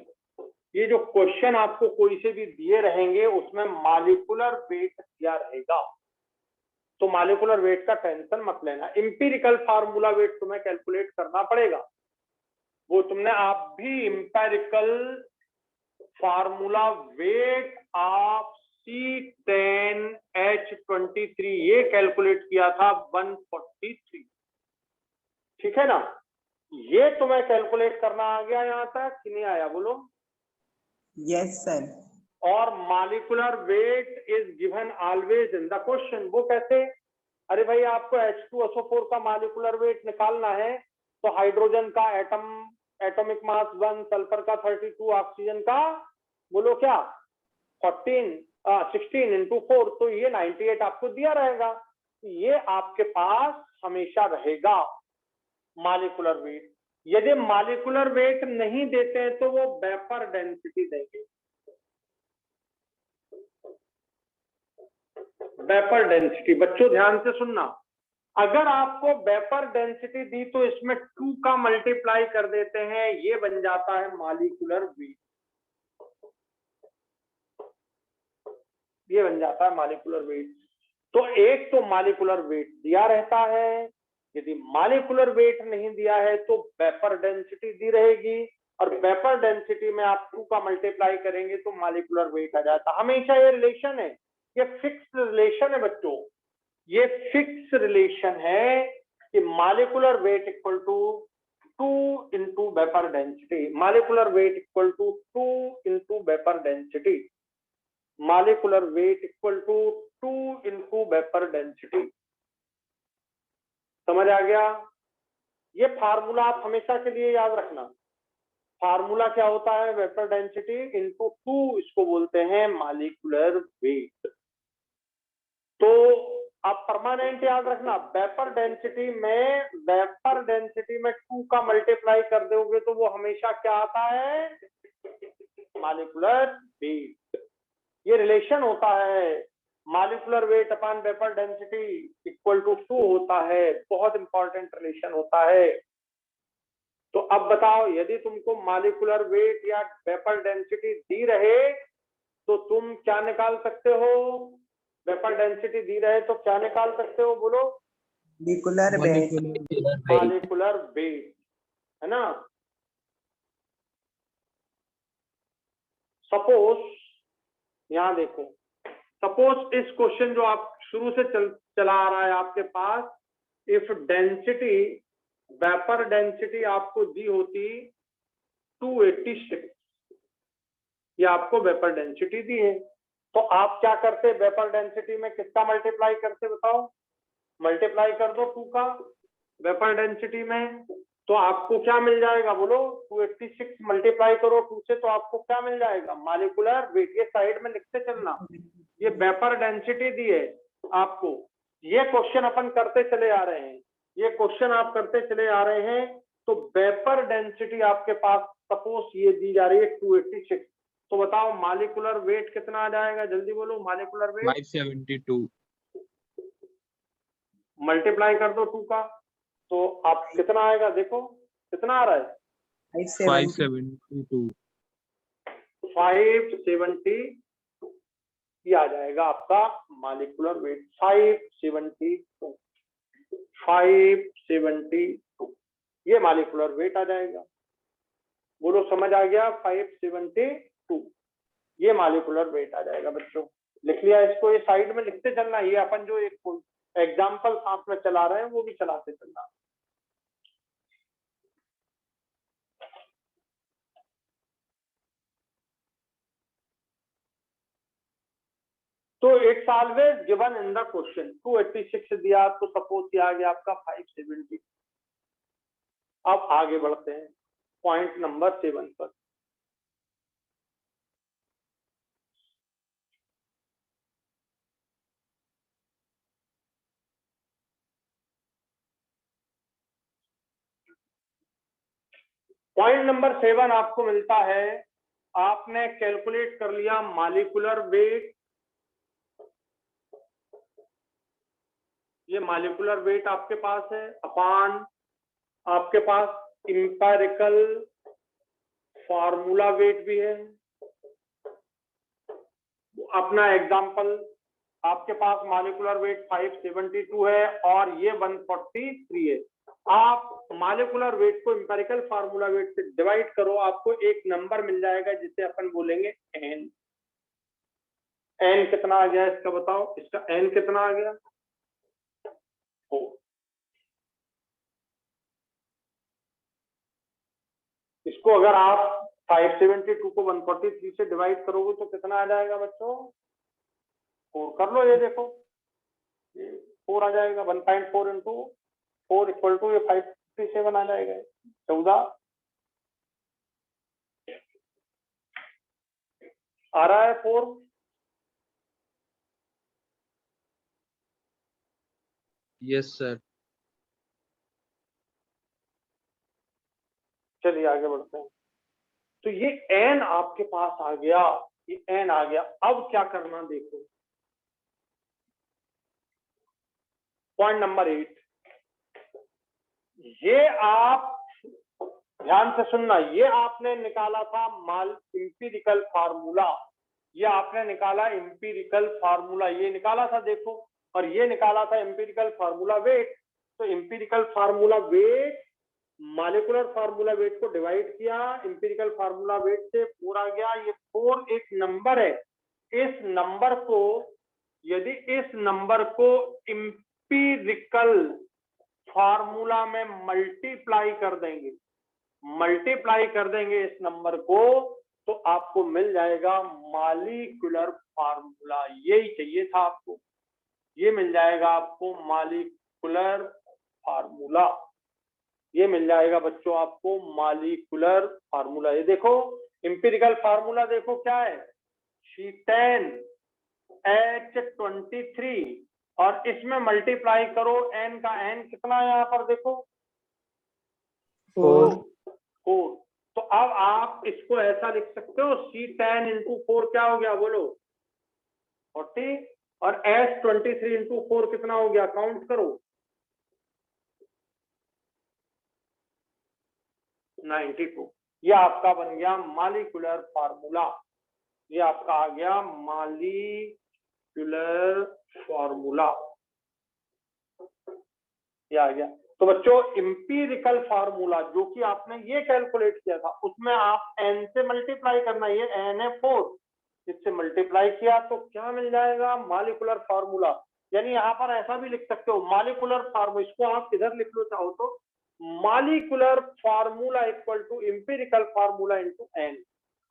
ये जो क्वेश्चन आपको कोई से भी दिए रहेंगे उसमें मॉलिक्यूलर वेट दिया रहेगा, तो मॉलिक्यूलर वेट का टेंशन मत लेना। इंपीरिकल फार्मूला वेट तुम्हें कैलकुलेट करना पड़ेगा, वो तुमने आप भी empirical formula weight of C10H23 ये कैलकुलेट किया था 143। ठीक है ना? ये तुम्हें कैलकुलेट करना आ गया यहां तक कि नहीं आया? बोलो। Yes, sir. और molecular weight is given always in the question. वो कैसे? अरे भाई, आपको H2SO4 का मॉलिक्यूलर वेट निकालना है तो हाइड्रोजन का एटॉमिक मास 1, सल्फर का 32, ऑक्सीजन का बोलो क्या 16 इंटू 4, तो ये 98 आपको दिया रहेगा। ये आपके पास हमेशा रहेगा मॉलिक्यूलर वेट। यदि मॉलिक्यूलर वेट नहीं देते हैं तो वो वेपर डेंसिटी देंगे। वेपर डेंसिटी, बच्चों ध्यान से सुनना, अगर आपको वेपर डेंसिटी दी तो इसमें 2 का मल्टीप्लाई कर देते हैं, ये बन जाता है मॉलिक्यूलर वेट। ये बन जाता है मॉलिक्यूलर वेट। तो एक तो मॉलिक्यूलर वेट दिया रहता है, यदि मॉलिक्यूलर वेट नहीं दिया है तो वेपर डेंसिटी दी रहेगी, और वेपर डेंसिटी में आप 2 का मल्टीप्लाई करेंगे तो मॉलिक्यूलर वेट आ जाता है। हमेशा ये रिलेशन है, ये फिक्स रिलेशन है बच्चों, ये फिक्स रिलेशन है कि molecular weight equal to 2 into vapour density, molecular weight equal to 2 into vapour density, molecular weight equal to 2 into vapour density. समझ आ गया? ये फार्मूला आप हमेशा के लिए याद रखना। फार्मूला क्या होता है? वेपर डेंसिटी इंटू 2, इसको बोलते हैं मॉलिक्यूलर वेट। तो आप परमानेंट याद रखना, वेपर डेंसिटी में 2 का मल्टीप्लाई कर दोगे तो वो हमेशा क्या आता है? Molecular wait. ये रिलेशन होता है, molecular weight upon vapour density equal to 2 होता है, बहुत इंपॉर्टेंट रिलेशन होता है। तो अब बताओ, यदि तुमको मॉलिक्यूलर वेट या वेपर डेंसिटी दी रहे तो तुम क्या निकाल सकते हो? वेपर डेंसिटी दी रहे तो क्या निकाल सकते हो? बोलो। Molecular weight. मॉलिक्यूलर वेट, है ना? सपोज यहां देखो, सपोज इस क्वेश्चन जो आप शुरू से चला आ रहा है आपके पास, इफ डेंसिटी वेपर डेंसिटी आपको दी होती 286, ये आपको वेपर डेंसिटी दी है। तो आप क्या करते, वेपर डेंसिटी में किसका मल्टीप्लाई करते बताओ, मल्टीप्लाई कर दो 2 का वेपर डेंसिटी में, तो आपको क्या मिल जाएगा बोलो, 286 मल्टीप्लाई करो 2 से, तो आपको क्या मिल जाएगा, मॉलिक्यूलर वेट। ये साइड में लिखते चलना, ये वेपर डेंसिटी दी है आपको। ये क्वेश्चन अपन करते चले आ रहे हैं, ये क्वेश्चन आप करते चले आ रहे हैं। तो वेपर डेंसिटी आपके पास सपोज ये दी जा रही है 286, तो बताओ मॉलिक्यूलर वेट कितना आ जाएगा, जल्दी बोलो, मॉलिक्यूलर वेट 572. मल्टीप्लाई कर दो 2 का, तो आप कितना आएगा, देखो कितना आ रहा है, 572. 570, ये आ जाएगा आपका मॉलिक्यूलर वेट 572, 572 ये मॉलिक्यूलर वेट आ जाएगा। बोलो समझ आ गया, 572 ये मॉलिक्यूलर वेट आ जाएगा बच्चों। लिख लिया इसको, ये साइड में लिखते चलना, ये अपन जो एक एग्जाम्पल साथ में चला रहे हैं वो भी चलाते चलना। तो it's always given in the question, 286 दिया तो सपोज ये आ गया आपका 570। अब आगे बढ़ते हैं पॉइंट नंबर 7 पर। पॉइंट नंबर 7 आपको मिलता है, आपने कैलकुलेट कर लिया मॉलिक्यूलर वेट, ये मॉलिक्यूलर वेट आपके पास है, अपान आपके पास इंपेरिकल फार्मूला वेट भी है। अपना एग्जांपल आपके पास मॉलिक्यूलर वेट 572 है और ये 143 है। आप मॉलिक्यूलर वेट को इंपेरिकल फार्मूला वेट से डिवाइड करो, आपको एक नंबर मिल जाएगा जिसे अपन बोलेंगे एन। एन कितना आ गया इसका बताओ, इसका एन कितना आ गया, 4। इसको अगर आप 572 को 143 से डिवाइड करोगे तो कितना आ जाएगा बच्चों, 4 कर लो, ये देखो ये 4 आ जाएगा, 1.4 इंटू 4 इक्वल टू ये 557 आ जाएगा, 14 आ रहा है 4। Yes, sir. चलिए आगे बढ़ते हैं। तो ये एन आपके पास आ गया, ये एन आ गया। अब क्या करना देखो, पॉइंट नंबर 8, ये आप ध्यान से सुनना, ये आपने निकाला था माल इंपीरिकल फार्मूला, ये आपने निकाला इंपीरिकल फार्मूला, ये निकाला था देखो, और ये निकाला था इंपीरिकल फार्मूला वेट। तो empirical formula wait molecular formula wait को डिवाइड किया इंपीरिकल फार्मूला वेट से, 4 आ गया। ये 4 एक नंबर है, इस नंबर को यदि इस नंबर को इंपीरिकल फार्मूला में मल्टीप्लाई कर देंगे, मल्टीप्लाई कर देंगे इस नंबर को, तो आपको मिल जाएगा मॉलिक्यूलर फार्मूला। यही चाहिए था आपको, ये मिल जाएगा आपको मॉलिक्यूलर फार्मूला, ये मिल जाएगा बच्चों आपको मॉलिक्यूलर फार्मूला। ये देखो इंपीरिकल फार्मूला देखो क्या है, C10H23 और इसमें मल्टीप्लाई करो n का, n कितना है यहाँ पर देखो 4 4। तो अब आप इसको ऐसा लिख सकते हो, C10 इंटू 4 क्या हो गया बोलो 40, और H23 इंटू 4 कितना हो गया, काउंट करो 92। ये आपका बन गया मॉलिक्यूलर फार्मूला, ये आपका आ गया मॉलिक्यूलर फार्मूला, ये आ गया। तो बच्चों इंपीरिकल फार्मूला जो कि आपने ये कैलकुलेट किया था, उसमें आप n से मल्टीप्लाई करना, ये n है 4, इससे मल्टीप्लाई किया तो क्या मिल जाएगा, मॉलिक्यूलर फार्मूला। यानी यहाँ पर ऐसा भी लिख सकते हो मॉलिक्यूलर फार्मूला, इसको आप इधर लिख लो चाहो तो, molecular formula equal to empirical formula into N,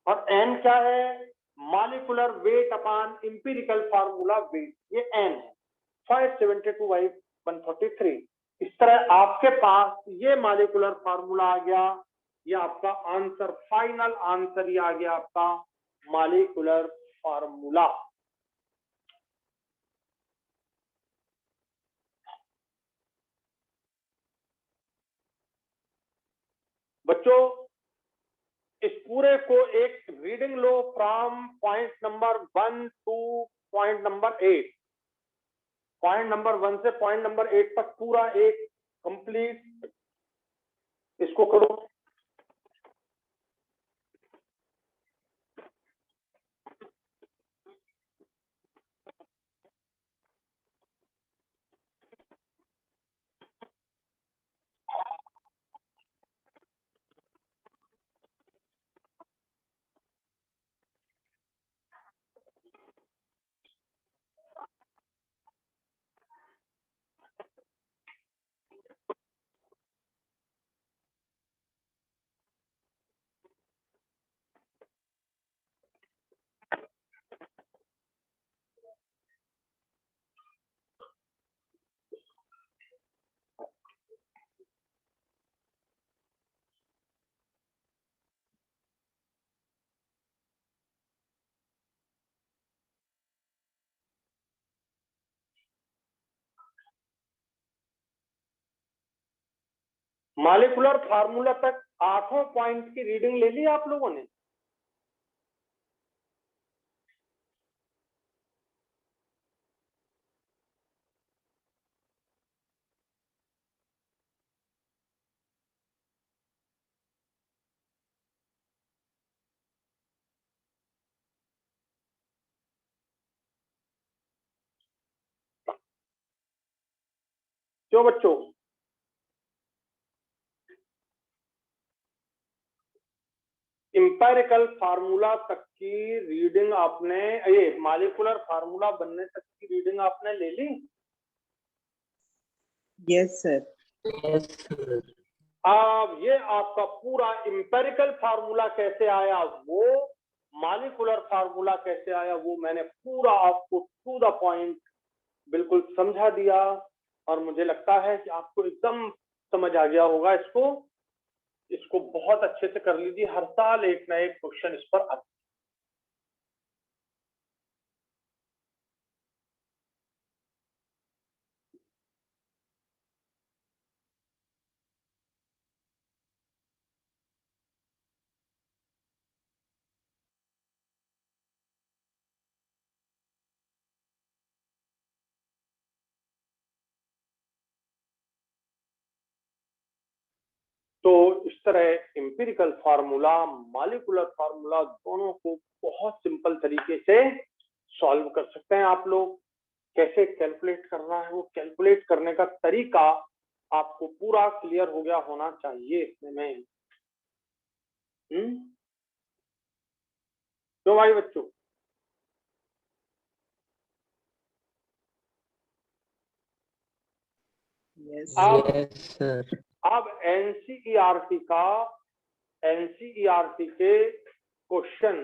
और एन क्या है? Molecular weight upon empirical formula weight, ये एन है 572 बाई 143। इस तरह आपके पास ये मॉलिक्यूलर फार्मूला आ गया, ये आपका आंसर, फाइनल आंसर ये आ गया आपका मॉलिक्यूलर फार्मूला। बच्चों इस पूरे को एक reading low from point number 1 two point number 8, point number 1 से पॉइंट नंबर 8 तक पूरा एक कंप्लीट इसको करो। मॉलिक्यूलर फार्मूला तक 8 पॉइंट की रीडिंग ले ली आप लोगों ने? क्यों बच्चों? इंपेरिकल फार्मूला तक की रीडिंग आपने, ये मॉलिक्यूलर फार्मूला बनने तक की रीडिंग आपने ले ली? Yes, sir. Yes, sir. अब ये आपका पूरा इंपेरिकल फार्मूला कैसे आया, वो मॉलिक्यूलर फार्मूला कैसे आया, वो मैंने पूरा आपको टू द पॉइंट बिल्कुल समझा दिया, और मुझे लगता है कि आपको एकदम समझ आ गया होगा। इसको बहुत अच्छे से कर लीजिए, हर साल एक ना एक क्वेश्चन इस पर आता है। तो इस तरह एम्पिरिकल फार्मूला, मॉलिक्यूलर फार्मूला, दोनों को बहुत सिंपल तरीके से सॉल्व कर सकते हैं आप लोग। कैसे कैलकुलेट करना है, वो कैलकुलेट करने का तरीका आपको पूरा क्लियर हो गया होना चाहिए इसमें। तो भाई बच्चों, Yes. अब Yes, sir. अब एनसीईआरटी के क्वेश्चन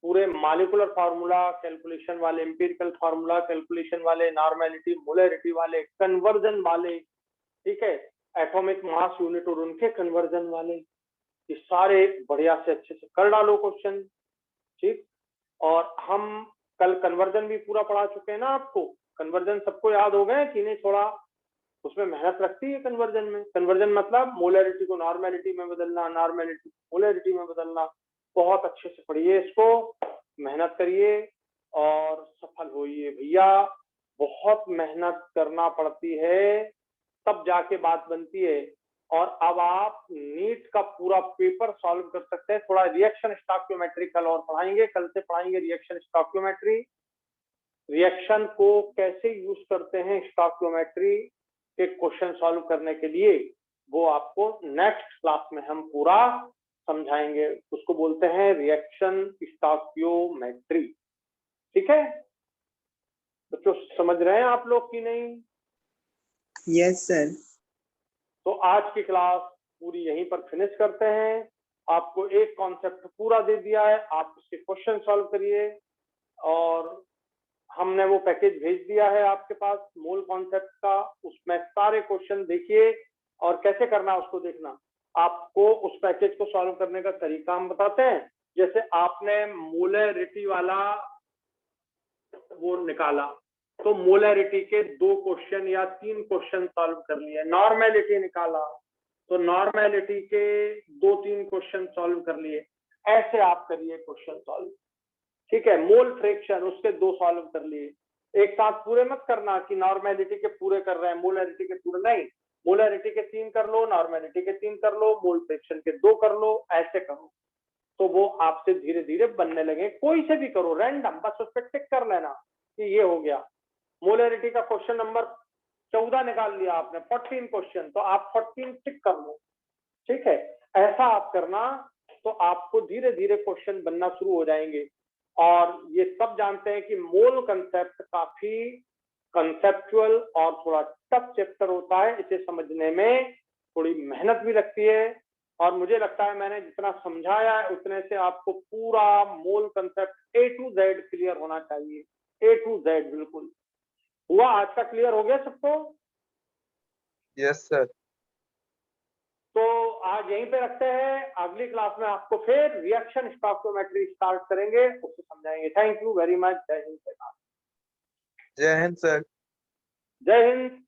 पूरे मॉलिक्यूलर फार्मूला कैलकुलेशन वाले, एम्पिरिकल फार्मूला कैलकुलेशन वाले, नॉर्मेलिटी मोलरिटी वाले, कन्वर्जन वाले, ठीक है, एटॉमिक मास यूनिट और उनके कन्वर्जन वाले, ये सारे बढ़िया से अच्छे से कर डालो क्वेश्चन, ठीक। और हम कल कन्वर्जन भी पूरा पढ़ा चुके हैं ना आपको। कन्वर्जन सबको याद हो गए कि नहीं? थोड़ा उसमें मेहनत लगती है कन्वर्जन में। कन्वर्जन मतलब मोलरिटी को नॉर्मेलिटी में बदलना, नॉर्मेलिटी को मोलरिटी में बदलना। बहुत अच्छे से पढ़िए इसको, मेहनत करिए और सफल होइए भैया। बहुत मेहनत करना पड़ती है, तब जाके बात बनती है। और अब आप नीट का पूरा पेपर सॉल्व कर सकते हैं। थोड़ा रिएक्शन स्टोइकियोमेट्री कल और पढ़ाएंगे, कल से पढ़ाएंगे रिएक्शन स्टोइकियोमेट्री। रिएक्शन को कैसे यूज करते हैं स्टोइकियोमेट्री के क्वेश्चन सॉल्व करने के लिए, वो आपको नेक्स्ट क्लास में हम पूरा समझाएंगे। उसको बोलते हैं रिएक्शन स्टोइकियोमेट्री, ठीक है बच्चों? समझ रहे हैं आप लोग कि नहीं? Yes, sir. तो आज की क्लास पूरी यहीं पर फिनिश करते हैं। आपको एक कॉन्सेप्ट पूरा दे दिया है, आप उसके क्वेश्चन सॉल्व करिए और हमने वो पैकेज भेज दिया है आपके पास मूल कॉन्सेप्ट का। उसमें सारे क्वेश्चन देखिए और कैसे करना है उसको देखना। आपको उस पैकेज को सॉल्व करने का तरीका हम बताते हैं। जैसे आपने मोलैरिटी वाला वो निकाला तो मोलैरिटी के 2 क्वेश्चन या 3 क्वेश्चन सॉल्व कर लिए। नॉर्मेलिटी निकाला तो नॉर्मेलिटी के 2-3 क्वेश्चन सॉल्व कर लिए। ऐसे आप करिए क्वेश्चन सॉल्व, ठीक है। मोल फ्रैक्शन उसके 2 सॉल्व कर लिए। एक साथ पूरे मत करना कि नॉर्मेलिटी के पूरे कर रहे हैं मोलैरिटी के पूरे, नहीं। मोलैरिटी के 3 कर लो, नॉर्मेलिटी के 3 कर लो, मोल फ्रैक्शन के 2 कर लो, ऐसे करो तो वो आपसे धीरे धीरे बनने लगे। कोई से भी करो रैंडम, बस उस पर टिक कर लेना कि ये हो गया। मोलैरिटी का क्वेश्चन नंबर 14 निकाल लिया आपने, 14 क्वेश्चन, तो आप 14 टिक कर लो, ठीक है। ऐसा आप करना तो आपको धीरे धीरे क्वेश्चन बनना शुरू हो जाएंगे। और ये सब जानते हैं कि मोल कंसेप्ट काफी कंसेप्चुअल और थोड़ा टफ चैप्टर होता है। इसे समझने में थोड़ी मेहनत भी लगती है और मुझे लगता है मैंने जितना समझाया है उतने से आपको पूरा मोल concept A to Z clear होना चाहिए। A to Z बिल्कुल हुआ। आज का क्लियर हो गया सबको? Yes sir. तो आज यहीं पे रखते हैं। अगली क्लास में आपको फिर रिएक्शन स्टॉइकियोमेट्री स्टार्ट करेंगे, उसको समझाएंगे। Thank you very much. जय हिंद। जय हिंद सर। जय हिंद।